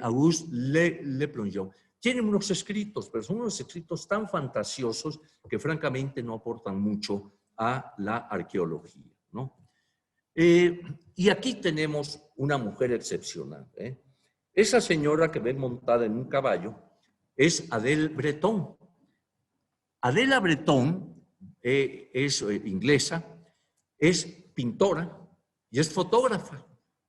Speaker 3: Auguste Le Plongeon. Tienen unos escritos, pero son unos escritos tan fantasiosos que francamente no aportan mucho a la arqueología, ¿no? Y aquí tenemos una mujer excepcional. Esa señora que ven montada en un caballo es Adele Breton. Adela Breton es inglesa, es pintora y es fotógrafa.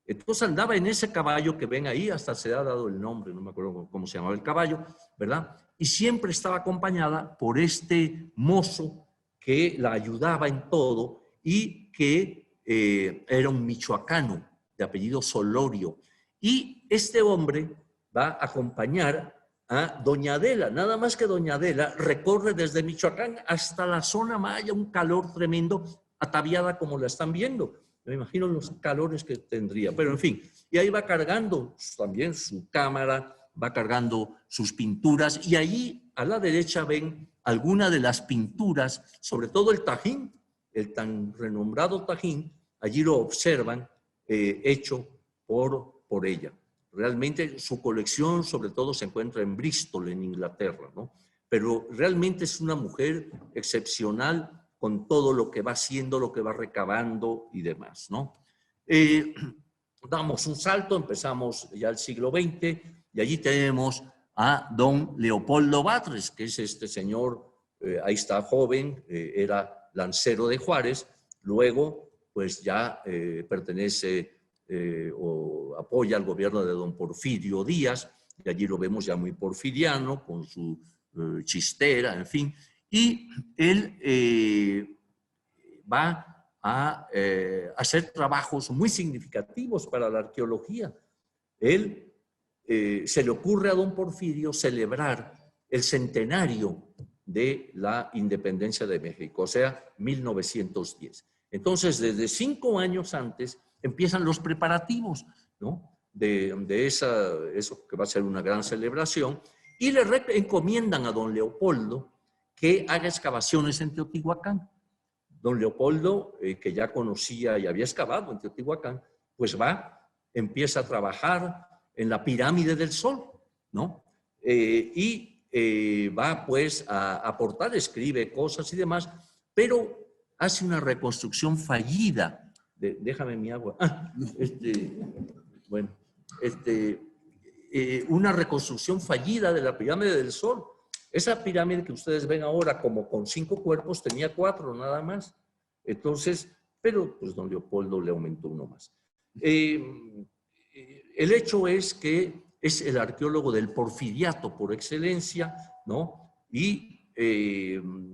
Speaker 3: Entonces andaba en ese caballo que ven ahí, hasta se ha dado el nombre, no me acuerdo cómo se llamaba el caballo, ¿verdad? Y siempre estaba acompañada por este mozo que la ayudaba en todo y que era un michoacano de apellido Solorio. Y este hombre va a acompañar a doña Adela, nada más que doña Adela recorre desde Michoacán hasta la zona maya, un calor tremendo, ataviada como la están viendo. Me imagino los calores que tendría, pero en fin, y ahí va cargando también su cámara, va cargando sus pinturas, y allí a la derecha ven algunas de las pinturas, sobre todo el Tajín, el tan renombrado Tajín, allí lo observan, hecho por ella. Realmente su colección sobre todo se encuentra en Bristol, en Inglaterra, ¿no? Pero realmente es una mujer excepcional con todo lo que va haciendo, lo que va recabando y demás, ¿no? Damos un salto, empezamos ya el siglo XX y allí tenemos a don Leopoldo Batres, que es este señor, ahí está joven, era lancero de Juárez, luego pues ya pertenece o apoya al gobierno de don Porfirio Díaz, y allí lo vemos ya muy porfiriano, con su chistera, en fin, y él va a hacer trabajos muy significativos para la arqueología. Él se le ocurre a don Porfirio celebrar el centenario de la independencia de México, o sea, 1910. Entonces, desde 5 años antes empiezan los preparativos, ¿no? de eso que va a ser una gran celebración, y le encomiendan a don Leopoldo que haga excavaciones en Teotihuacán. Don Leopoldo, que ya conocía y había excavado en Teotihuacán, pues empieza a trabajar en la pirámide del Sol, ¿no? Va pues a aportar, escribe cosas y demás, pero hace una reconstrucción fallida. Déjame mi agua. Una reconstrucción fallida de la pirámide del Sol. Esa pirámide que ustedes ven ahora como con 5 cuerpos tenía 4 nada más. Entonces, pero pues don Leopoldo le aumentó uno más. El hecho es que es el arqueólogo del porfiriato por excelencia, ¿no? Y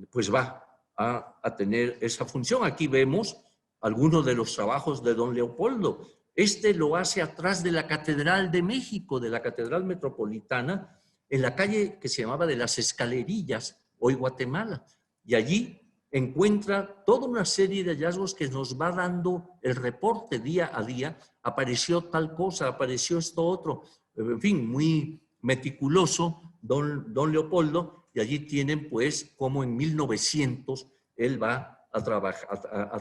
Speaker 3: pues va a tener esa función. Aquí vemos algunos de los trabajos de don Leopoldo. Este lo hace atrás de la Catedral de México, de la Catedral Metropolitana, en la calle que se llamaba de las Escalerillas, hoy Guatemala. Y allí encuentra toda una serie de hallazgos que nos va dando el reporte día a día. Apareció tal cosa, apareció esto otro. En fin, muy meticuloso don Leopoldo. Y allí tienen pues como en 1900 él va a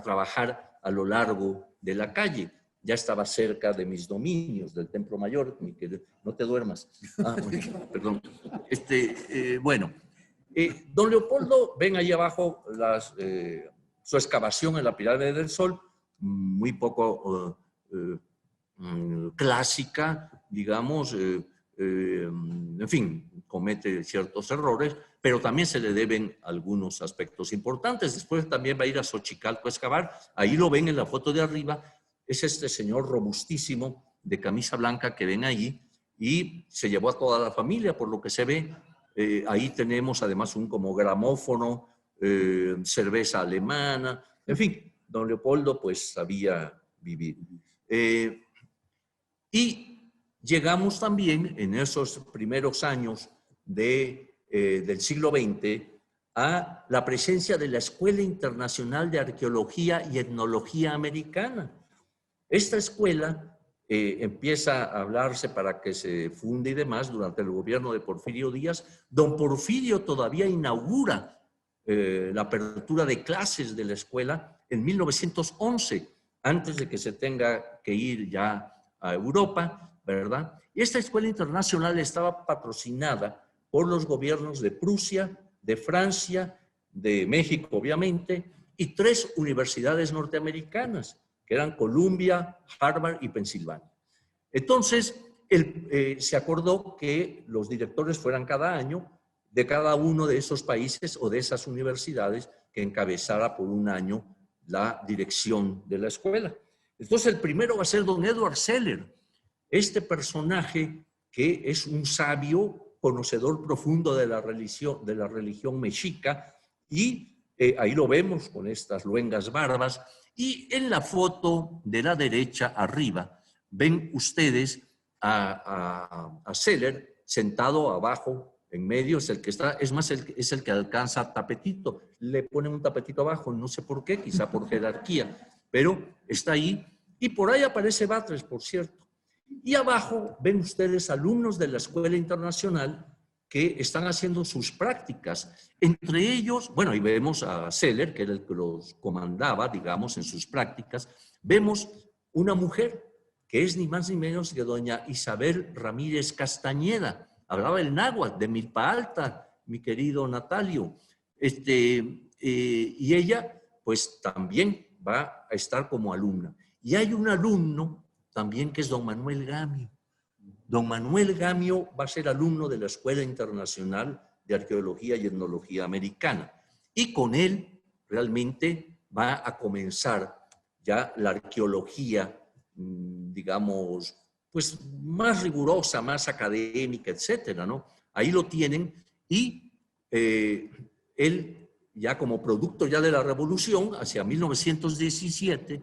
Speaker 3: trabajar a lo largo de la calle. Ya estaba cerca de mis dominios, del Templo Mayor. No te duermas. Bueno, perdón. Don Leopoldo, ven ahí abajo su excavación en la pirámide del Sol, muy poco clásica, digamos, en fin, comete ciertos errores, pero también se le deben algunos aspectos importantes. Después también va a ir a Xochicalco a excavar. Ahí lo ven en la foto de arriba. Es este señor robustísimo de camisa blanca que ven ahí y se llevó a toda la familia, por lo que se ve. Ahí tenemos además un como gramófono, cerveza alemana, en fin, don Leopoldo pues sabía vivir. Y llegamos también en esos primeros años del siglo XX a la presencia de la Escuela Internacional de Arqueología y Etnología Americana. Esta escuela empieza a hablarse para que se funde y demás durante el gobierno de Porfirio Díaz. Don Porfirio todavía inaugura la apertura de clases de la escuela en 1911, antes de que se tenga que ir ya a Europa, ¿verdad? Y esta escuela internacional estaba patrocinada por los gobiernos de Prusia, de Francia, de México, obviamente, y 3 universidades norteamericanas, que eran Columbia, Harvard y Pensilvania. Entonces, se acordó que los directores fueran cada año de cada uno de esos países o de esas universidades que encabezara por un año la dirección de la escuela. Entonces, el primero va a ser don Edward Seller, este personaje que es un sabio, conocedor profundo de la religión mexica, y ahí lo vemos con estas luengas barbas. Y en la foto de la derecha arriba ven ustedes a Seller sentado abajo, en medio, es el que está, es más, es el que alcanza tapetito. Le ponen un tapetito abajo, no sé por qué, quizá por jerarquía, pero está ahí. Y por ahí aparece Batres, por cierto. Y abajo ven ustedes alumnos de la Escuela Internacional que están haciendo sus prácticas. Entre ellos, bueno, ahí vemos a Seller, que era el que los comandaba, digamos, en sus prácticas. Vemos una mujer que es ni más ni menos que doña Isabel Ramírez Castañeda. Hablaba el náhuatl de Milpa Alta, mi querido Natalio. Y ella, pues, también va a estar como alumna. Y hay un alumno también que es don Manuel Gamio. Don Manuel Gamio va a ser alumno de la Escuela Internacional de Arqueología y Etnología Americana. Y con él realmente va a comenzar ya la arqueología, digamos, pues más rigurosa, más académica, etcétera, ¿no? Ahí lo tienen. Y él, ya como producto ya de la Revolución, hacia 1917,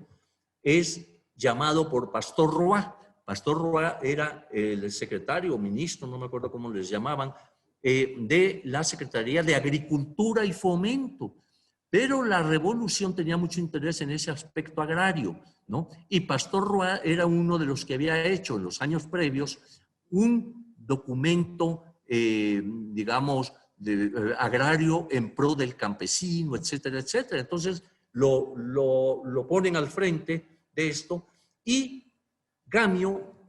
Speaker 3: es llamado por Pastor Roa Pastor Roa era el secretario o ministro, no me acuerdo cómo les llamaban, de la Secretaría de Agricultura y Fomento. Pero la revolución tenía mucho interés en ese aspecto agrario, ¿no? Y Pastor Roa era uno de los que había hecho en los años previos un documento, digamos, agrario en pro del campesino, etcétera, etcétera. Entonces lo ponen al frente de esto y Gamio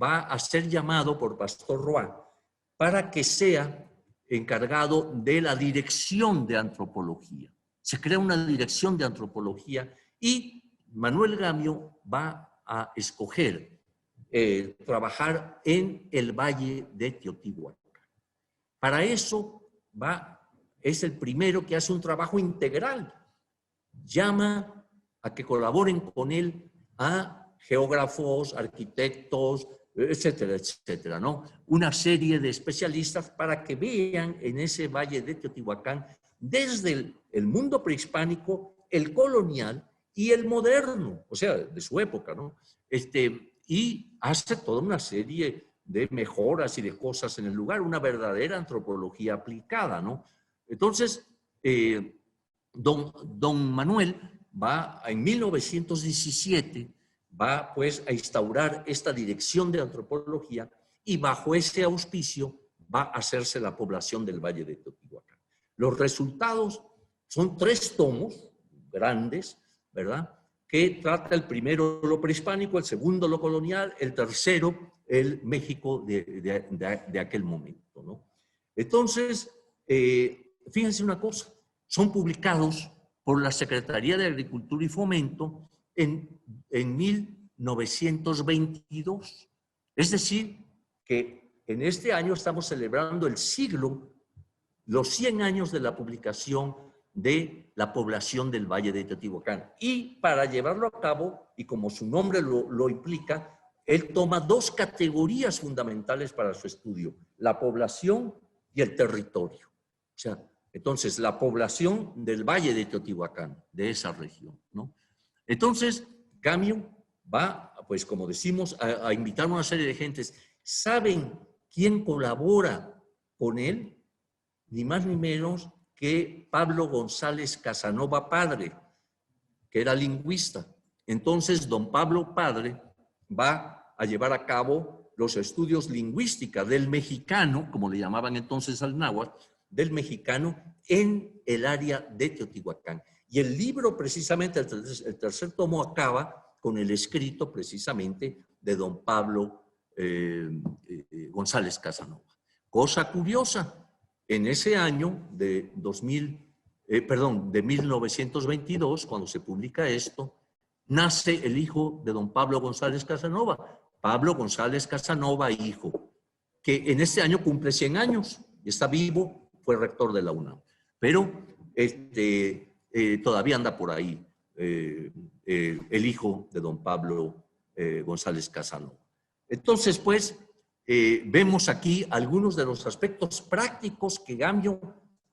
Speaker 3: va a ser llamado por Pastor Roa para que sea encargado de la dirección de antropología. Se crea una dirección de antropología y Manuel Gamio va a escoger trabajar en el Valle de Teotihuacán. Para eso es el primero que hace un trabajo integral. Llama a que colaboren con él a geógrafos, arquitectos, etcétera, etcétera, ¿no? Una serie de especialistas para que vean en ese Valle de Teotihuacán desde el mundo prehispánico, el colonial y el moderno, o sea, de su época, ¿no? Y hace toda una serie de mejoras y de cosas en el lugar, una verdadera antropología aplicada, ¿no? Entonces, don Manuel en 1917, va pues a instaurar esta dirección de antropología y bajo ese auspicio va a hacerse la población del Valle de Teotihuacán. Los resultados son 3 tomos grandes, ¿verdad? Que trata el primero lo prehispánico, el segundo lo colonial, el tercero el México de aquel momento, ¿no? Entonces, fíjense una cosa, son publicados por la Secretaría de Agricultura y Fomento en 1922. Es decir, que en este año estamos celebrando los 100 años de la publicación de la población del Valle de Teotihuacán. Y para llevarlo a cabo, y como su nombre lo implica, él toma 2 categorías fundamentales para su estudio, la población y el territorio. O sea, entonces, la población del Valle de Teotihuacán, de esa región, ¿no? Entonces, Gamio va, pues como decimos, a invitar a una serie de gentes. ¿Saben quién colabora con él? Ni más ni menos que Pablo González Casanova Padre, que era lingüista. Entonces, don Pablo Padre va a llevar a cabo los estudios lingüísticos del mexicano, como le llamaban entonces al náhuatl, del mexicano en el área de Teotihuacán. Y el libro, precisamente, el tercer tomo, acaba con el escrito, precisamente, de don Pablo González Casanova. Cosa curiosa, en ese año de 1922, cuando se publica esto, nace el hijo de don Pablo González Casanova, Pablo González Casanova, hijo, que en este año cumple 100 años, está vivo, fue rector de la UNAM. Pero todavía anda por ahí el hijo de don Pablo González Casanova. Entonces, pues, vemos aquí algunos de los aspectos prácticos que Gamio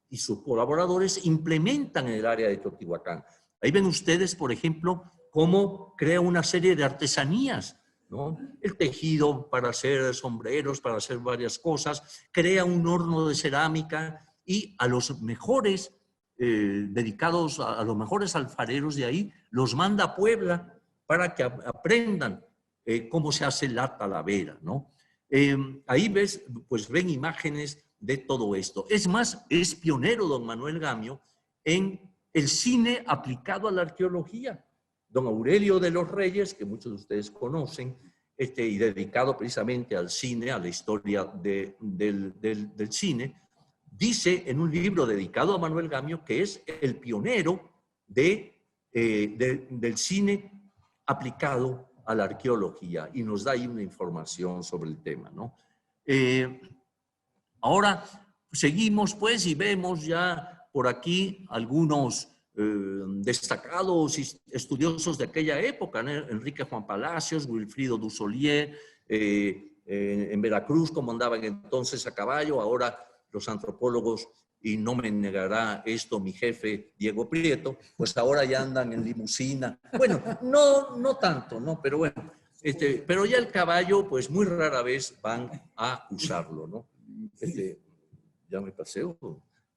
Speaker 3: y sus colaboradores implementan en el área de Teotihuacán. Ahí ven ustedes, por ejemplo, cómo crea una serie de artesanías, ¿no? El tejido para hacer sombreros, para hacer varias cosas, crea un horno de cerámica y a los mejores dedicados, a los mejores alfareros de ahí, los manda a Puebla para que aprendan cómo se hace la talavera, ¿no? Ahí ven imágenes de todo esto. Es más, es pionero don Manuel Gamio en el cine aplicado a la arqueología. Don Aurelio de los Reyes, que muchos de ustedes conocen, y dedicado precisamente al cine, a la historia del cine, dice en un libro dedicado a Manuel Gamio que es el pionero del cine aplicado a la arqueología y nos da ahí una información sobre el tema, ¿no? Ahora seguimos pues y vemos ya por aquí algunos destacados estudiosos de aquella época, ¿no? Enrique Juan Palacios, Wilfrido Dussolier, en Veracruz, como andaban entonces a caballo, ahora los antropólogos, y no me negará esto mi jefe Diego Prieto, pues ahora ya andan en limusina. Bueno, no tanto, ¿no? Pero bueno, Pero ya el caballo, pues muy rara vez van a usarlo, ¿no? Ya me pasé.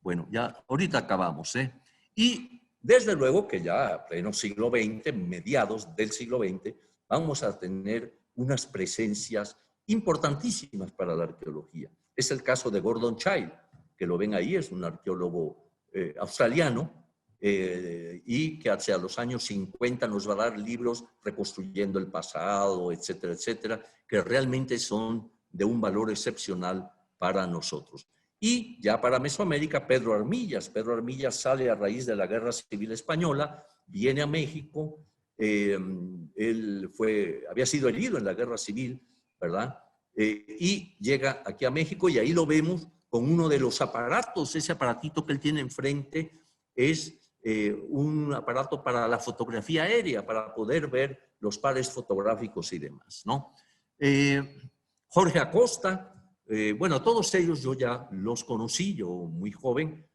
Speaker 3: Bueno, ya ahorita acabamos, ¿eh? Y desde luego que ya pleno siglo XX, mediados del siglo XX, vamos a tener unas presencias importantísimas para la arqueología. Es el caso de Gordon Childe, que lo ven ahí, es un arqueólogo australiano, y que hacia los años 50 nos va a dar libros reconstruyendo el pasado, etcétera, etcétera, que realmente son de un valor excepcional para nosotros. Y ya para Mesoamérica, Pedro Armillas. Pedro Armillas sale a raíz de la Guerra Civil Española, viene a México, él había sido herido en la Guerra Civil, ¿verdad? Y llega aquí a México y ahí lo vemos con uno de los aparatos, ese aparatito que él tiene enfrente es un aparato para la fotografía aérea, para poder ver los pares fotográficos y demás, ¿no? Jorge Acosta, bueno, todos ellos yo ya los conocí, yo muy joven,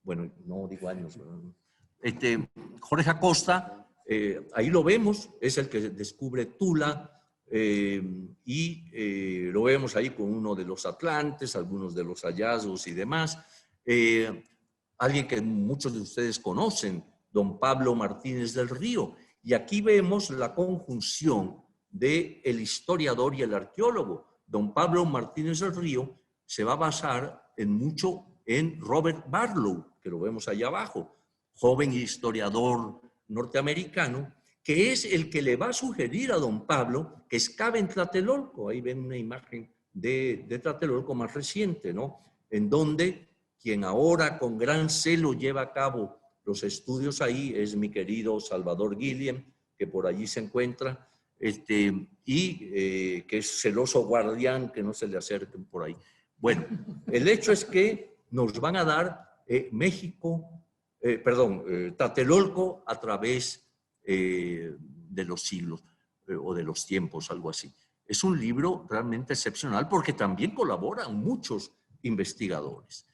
Speaker 3: bueno, no digo años, Jorge Acosta, ahí lo vemos, es el que descubre Tula, y lo vemos ahí con uno de los atlantes, algunos de los hallazgos y demás. Alguien que muchos de ustedes conocen, don Pablo Martínez del Río. Y aquí vemos la conjunción del historiador y el arqueólogo. Don Pablo Martínez del Río se va a basar mucho en Robert Barlow, que lo vemos allá abajo, joven historiador norteamericano, que es el que le va a sugerir a don Pablo que excave en Tlatelolco. Ahí ven una imagen de Tlatelolco más reciente, ¿no? En donde quien ahora con gran celo lleva a cabo los estudios ahí es mi querido Salvador Guillem, que por allí se encuentra, que es celoso guardián, que no se le acerquen por ahí. Bueno, el hecho es que nos van a dar Tlatelolco a través de los siglos o de los tiempos, algo así. Es un libro realmente excepcional porque también colaboran muchos investigadores.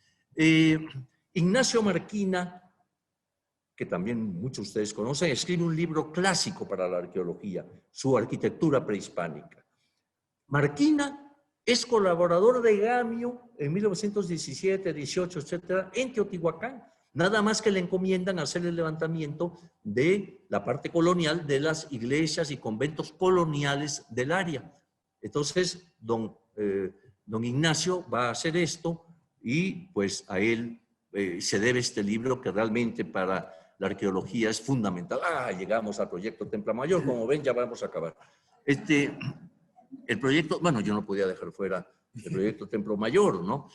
Speaker 3: Ignacio Marquina, que también muchos de ustedes conocen, escribe un libro clásico para la arqueología, Su arquitectura prehispánica. Marquina es colaborador de Gamio en 1917, 18, etcétera, en Teotihuacán. Nada más que le encomiendan hacer el levantamiento de la parte colonial de las iglesias y conventos coloniales del área. Entonces, don Ignacio va a hacer esto y pues a él se debe este libro que realmente para la arqueología es fundamental. Llegamos al proyecto Templo Mayor, como ven ya vamos a acabar. El proyecto, bueno, yo no podía dejar fuera el proyecto Templo Mayor, ¿no?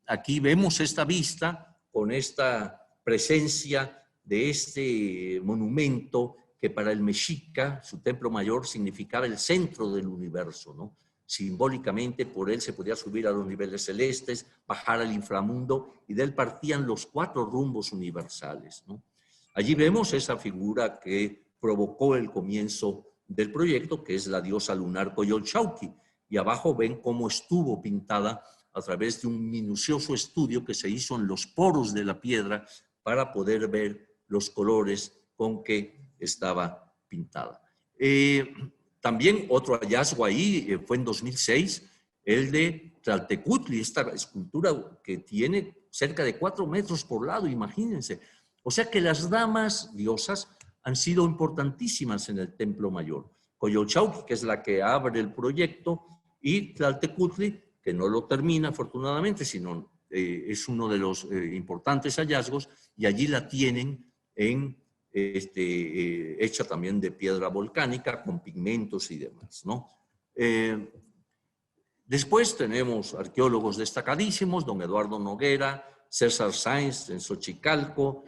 Speaker 3: Aquí vemos esta vista con esta presencia de este monumento que para el mexica, su templo mayor, significaba el centro del universo, ¿no? Simbólicamente, por él se podía subir a los niveles celestes, bajar al inframundo, y de él partían los 4 rumbos universales, ¿no? Allí vemos esa figura que provocó el comienzo del proyecto, que es la diosa lunar Coyolxauhqui, y abajo ven cómo estuvo pintada a través de un minucioso estudio que se hizo en los poros de la piedra para poder ver los colores con que estaba pintada. También otro hallazgo ahí fue en 2006, el de Tlaltecutli, esta escultura que tiene cerca de 4 metros por lado, imagínense. O sea que las damas diosas han sido importantísimas en el Templo Mayor. Coyolxauhqui, que es la que abre el proyecto, y Tlaltecutli, que no lo termina afortunadamente, sino es uno de los importantes hallazgos, y allí la tienen hecha también de piedra volcánica, con pigmentos y demás, ¿no? Después tenemos arqueólogos destacadísimos, don Eduardo Noguera, César Sáenz en Xochicalco,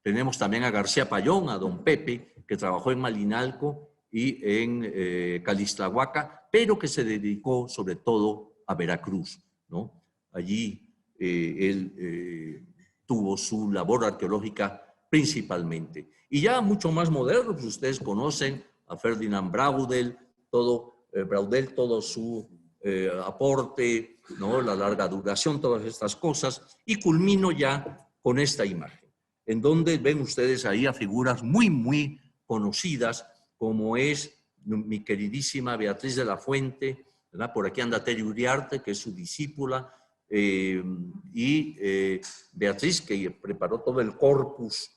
Speaker 3: tenemos también a García Payón, a don Pepe, que trabajó en Malinalco y en Calixtlahuaca, pero que se dedicó sobre todo a Veracruz, ¿no? Allí él tuvo su labor arqueológica principalmente. Y ya mucho más moderno, pues ustedes conocen a Ferdinand Braudel, todo su aporte, ¿no? La larga duración, todas estas cosas, y culmino ya con esta imagen, en donde ven ustedes ahí a figuras muy, muy conocidas como es mi queridísima Beatriz de la Fuente, ¿verdad? Por aquí anda Teri Uriarte, que es su discípula, Beatriz, que preparó todo el corpus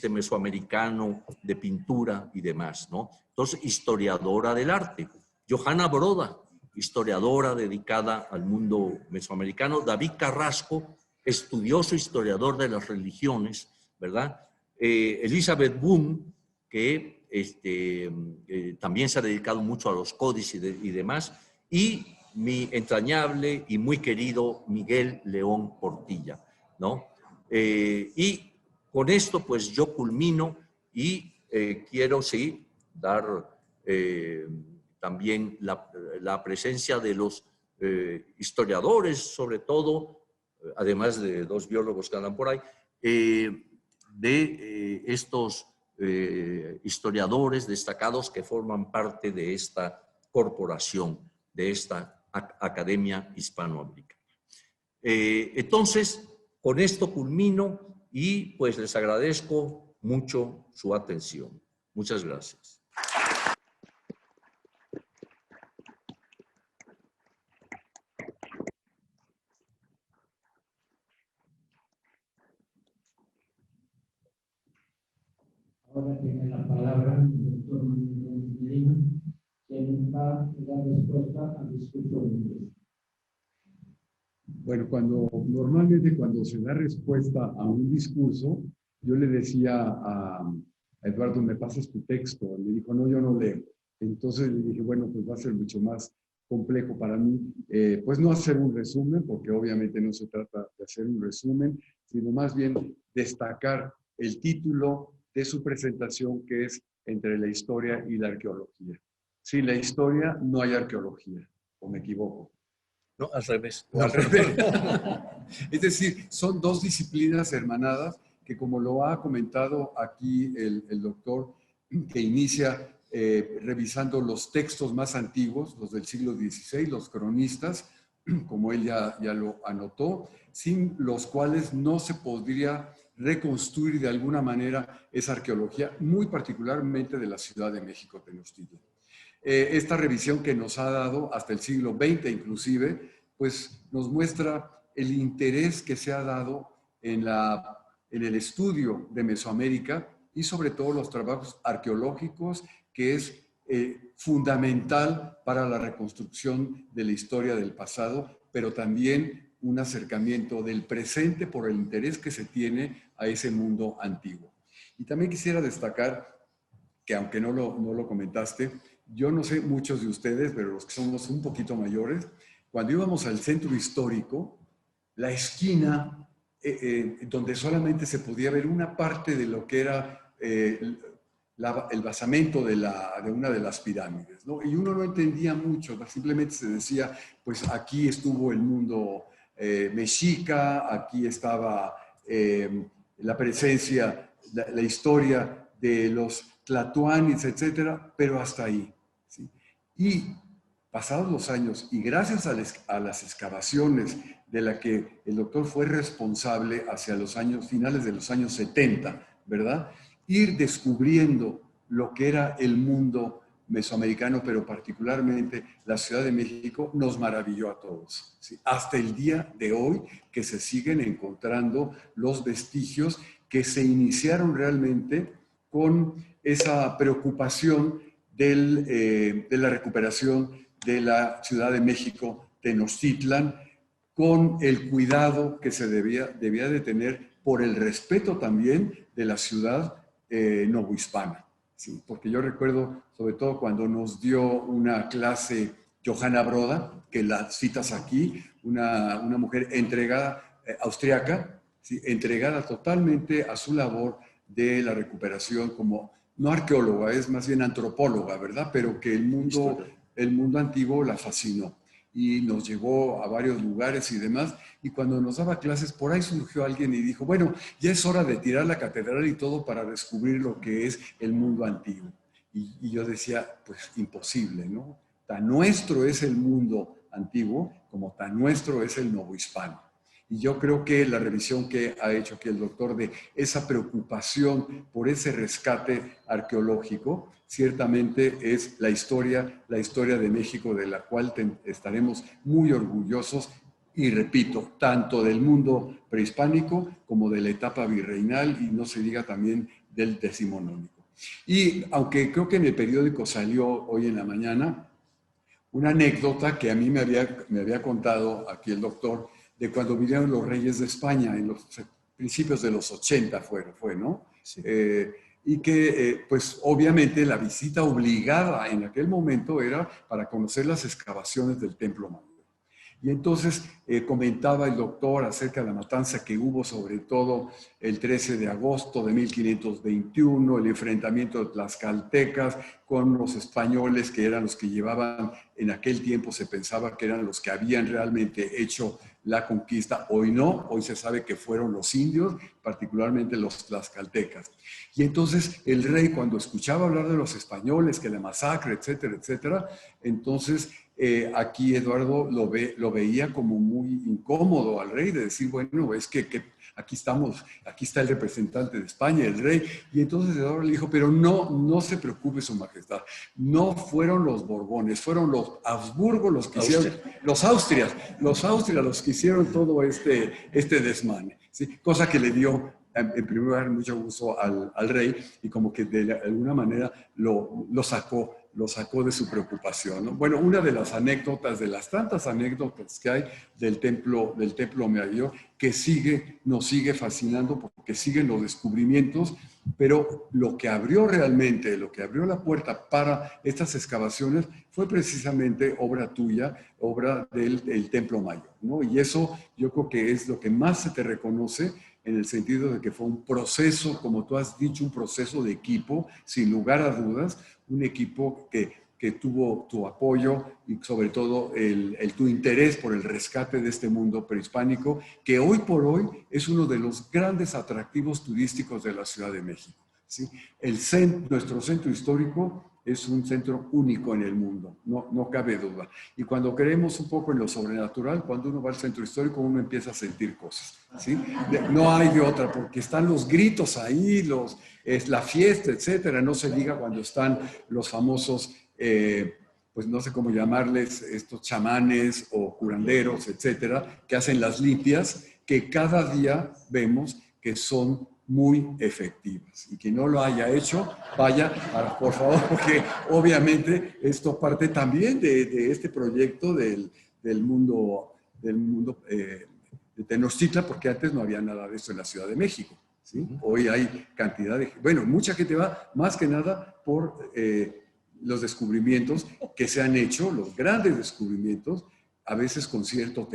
Speaker 3: mesoamericano de pintura y demás, ¿no? Entonces, historiadora del arte. Johanna Broda, historiadora dedicada al mundo mesoamericano. David Carrasco, estudioso historiador de las religiones, ¿verdad? Elizabeth Boom, que también se ha dedicado mucho a los códices y demás, y mi entrañable y muy querido Miguel León Portilla, ¿no? Y con esto, pues yo culmino y quiero, sí, dar también la presencia de los historiadores, sobre todo, además de dos biólogos que andan por ahí, de estos historiadores destacados que forman parte de esta corporación, de esta Academia Hispanoamericana. Entonces, con esto culmino y pues les agradezco mucho su atención. Muchas gracias.
Speaker 1: Ahora tiene la palabra el doctor Manuel Medina, quien va a dar respuesta al discurso de inglés.
Speaker 2: Bueno, normalmente cuando se da respuesta a un discurso, yo le decía a Eduardo, ¿me pasas tu texto? Me dijo, no, yo no leo. Entonces le dije, bueno, pues va a ser mucho más complejo para mí, pues no hacer un resumen, porque obviamente no se trata de hacer un resumen, sino más bien destacar el título de su presentación, que es Entre la historia y la arqueología. Sin la historia no hay arqueología, ¿o me equivoco?
Speaker 3: No, al revés.
Speaker 2: Al revés. Es decir, son dos disciplinas hermanadas que, como lo ha comentado aquí el doctor, que inicia revisando los textos más antiguos, los del siglo XVI, los cronistas, como él ya lo anotó, sin los cuales no se podría reconstruir de alguna manera esa arqueología, muy particularmente de la Ciudad de México, Tenochtitlan. Esta revisión que nos ha dado hasta el siglo XX inclusive, pues nos muestra el interés que se ha dado en el estudio de Mesoamérica y sobre todo los trabajos arqueológicos, que es fundamental para la reconstrucción de la historia del pasado, pero también un acercamiento del presente por el interés que se tiene a ese mundo antiguo. Y también quisiera destacar que, aunque no lo comentaste, yo no sé muchos de ustedes, pero los que somos un poquito mayores, cuando íbamos al centro histórico, la esquina donde solamente se podía ver una parte de lo que era el basamento de una de las pirámides, ¿no? Y uno no entendía mucho, simplemente se decía, pues aquí estuvo el mundo mexica, aquí estaba la presencia, la historia de los tlatoanis, etcétera, pero hasta ahí, ¿sí? Y pasados los años, y gracias a las excavaciones de la que el doctor fue responsable hacia los años finales de los años 70, ¿verdad? Ir descubriendo lo que era el mundo mesoamericano, pero particularmente la Ciudad de México, nos maravilló a todos, ¿sí? Hasta el día de hoy, que se siguen encontrando los vestigios que se iniciaron realmente con esa preocupación de la recuperación de la Ciudad de México, Tenochtitlan, con el cuidado que se debía de tener por el respeto también de la ciudad novohispana. ¿Sí? Porque yo recuerdo, sobre todo cuando nos dio una clase Johanna Broda, que la citas aquí, una mujer entregada, austriaca, ¿sí? Entregada totalmente a su labor de la recuperación como, no arqueóloga, es más bien antropóloga, ¿verdad? Pero que el mundo antiguo la fascinó y nos llevó a varios lugares y demás. Y cuando nos daba clases, por ahí surgió alguien y dijo, bueno, ya es hora de tirar la catedral y todo para descubrir lo que es el mundo antiguo. Y yo decía, pues imposible, ¿no? Tan nuestro es el mundo antiguo como tan nuestro es el novohispano. Y yo creo que la revisión que ha hecho aquí el doctor de esa preocupación por ese rescate arqueológico, ciertamente es la historia de México, de la cual estaremos muy orgullosos. Y repito, tanto del mundo prehispánico como de la etapa virreinal y no se diga también del decimonónico. Y aunque creo que en el periódico salió hoy en la mañana una anécdota que a mí me había contado aquí el doctor, de cuando vinieron los reyes de España en los principios de los 80 fue, ¿no?
Speaker 3: Sí.
Speaker 2: Y que, pues, obviamente la visita obligada en aquel momento era para conocer las excavaciones del Templo Mayor. Y entonces comentaba el doctor acerca de la matanza que hubo, sobre todo el 13 de agosto de 1521, el enfrentamiento de tlaxcaltecas con los españoles, que eran los que llevaban, en aquel tiempo se pensaba que eran los que habían realmente hecho la conquista. Hoy no, hoy se sabe que fueron los indios, particularmente los tlaxcaltecas. Y entonces el rey, cuando escuchaba hablar de los españoles, que la masacre, etcétera, etcétera, entonces aquí Eduardo lo veía como muy incómodo al rey, de decir, bueno, es que aquí estamos, aquí está el representante de España, el rey. Y entonces Eduardo le dijo, pero no se preocupe, su majestad, no fueron los Borbones, fueron los Habsburgo los que hicieron, los Austrias los que hicieron todo este desmane, ¿sí? Cosa que le dio en primer lugar mucho gusto al rey, y como que de alguna manera lo sacó de su preocupación, ¿no? Bueno, una de las anécdotas, de las tantas anécdotas que hay del templo Mayor, que nos sigue fascinando porque siguen los descubrimientos, pero lo que abrió la puerta para estas excavaciones fue precisamente obra tuya, obra del Templo Mayor, ¿no? Y eso yo creo que es lo que más se te reconoce, en el sentido de que fue un proceso, como tú has dicho, un proceso de equipo, sin lugar a dudas, un equipo que tuvo tu apoyo y sobre todo tu interés por el rescate de este mundo prehispánico, que hoy por hoy es uno de los grandes atractivos turísticos de la Ciudad de México, ¿sí? Nuestro centro histórico es un centro único en el mundo, no cabe duda. Y cuando creemos un poco en lo sobrenatural, cuando uno va al centro histórico, uno empieza a sentir cosas, ¿sí? No hay de otra, porque están los gritos ahí, es la fiesta, etcétera. No se diga cuando están los famosos, pues no sé cómo llamarles, estos chamanes o curanderos, etcétera, que hacen las limpias, que cada día vemos que son muy efectivas. Y quien no lo haya hecho, vaya, por favor, porque obviamente esto parte también de este proyecto del mundo de Tenochtitlan, porque antes no había nada de esto en la Ciudad de México, ¿sí? Hoy hay cantidad de... Bueno, mucha gente va más que nada por los descubrimientos que se han hecho, los grandes descubrimientos, a veces con cierto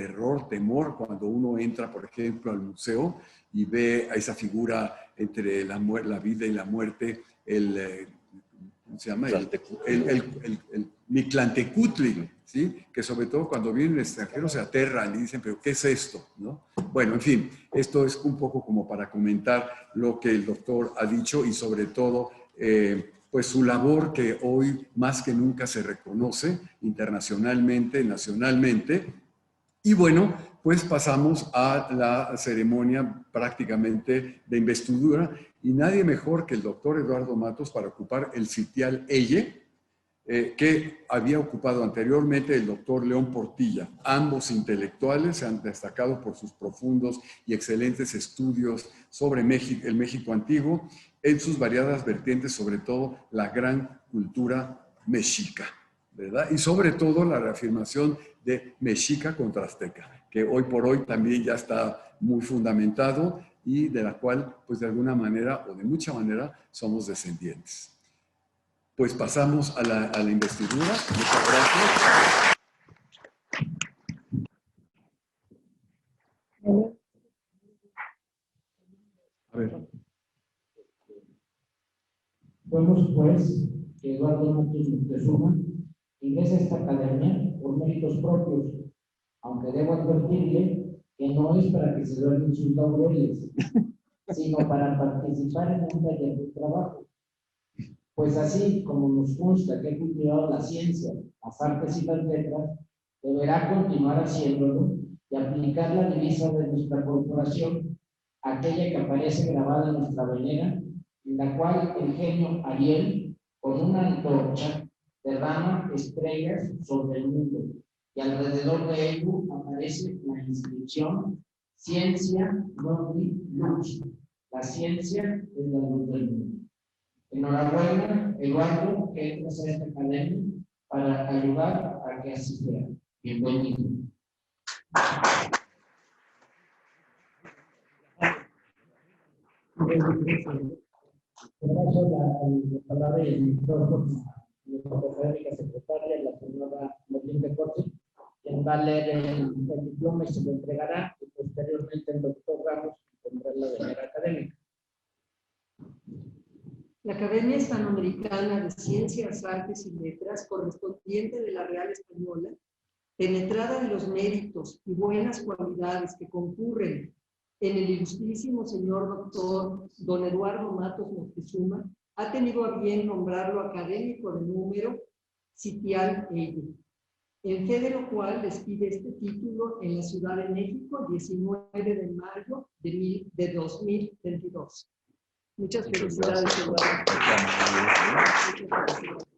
Speaker 2: temor, cuando uno entra, por ejemplo, al museo y ve a esa figura entre la vida y la muerte, ¿cómo se llama? El Mictlantecutli, ¿sí? Que sobre todo cuando vienen extranjeros se aterran y dicen, pero ¿qué es esto? ¿No? Bueno, en fin, esto es un poco como para comentar lo que el doctor ha dicho y sobre todo, pues su labor que hoy más que nunca se reconoce internacionalmente, nacionalmente. Y bueno, pues pasamos a la ceremonia prácticamente de investidura, y nadie mejor que el doctor Eduardo Matos para ocupar el sitial Elle, que había ocupado anteriormente el doctor León Portilla. Ambos intelectuales se han destacado por sus profundos y excelentes estudios sobre el México antiguo, en sus variadas vertientes, sobre todo la gran cultura mexica, ¿verdad? Y sobre todo la reafirmación de mexica contra azteca, que hoy por hoy también ya está muy fundamentado y de la cual, pues de alguna manera o de mucha manera, somos descendientes. Pues pasamos a la investidura. Muchas gracias. A ver.
Speaker 1: Vemos pues que Eduardo Matos Moctezuma ingresa a esta academia por méritos propios, aunque debo advertirle que no es para que se duermen sus laureles, sino para participar en un taller de trabajo. Pues así como nos consta que ha cultivado la ciencia, las artes y las letras, deberá continuar haciéndolo y aplicar la divisa de nuestra corporación, aquella que aparece grabada en nuestra bandera, en la cual el genio Ariel, con una antorcha, derrama estrellas sobre el mundo, y alrededor de ello aparece la inscripción Ciencia Nobis Lux. La ciencia es la luz del mundo. Enhorabuena, Eduardo, que entras a esta academia para ayudar a que así sea. Bienvenido. Gracias la palabra y el micrófono a nuestra académica secretaria, la señora Matilde Corte, quien va a leer el diploma y se lo entregará, y posteriormente el doctor Ramos tendrá la bandera académica.
Speaker 4: La Academia Hispanoamericana de Ciencias, Artes y Letras, correspondiente de la Real Española, penetrada en los méritos y buenas cualidades que concurren en el ilustrísimo señor doctor don Eduardo Matos Moctezuma, ha tenido a bien nombrarlo académico de número sitial ello, en fe de lo cual les pide este título en la Ciudad de México, 19 de mayo de 2022. Muchas felicidades, Eduardo.
Speaker 3: Gracias.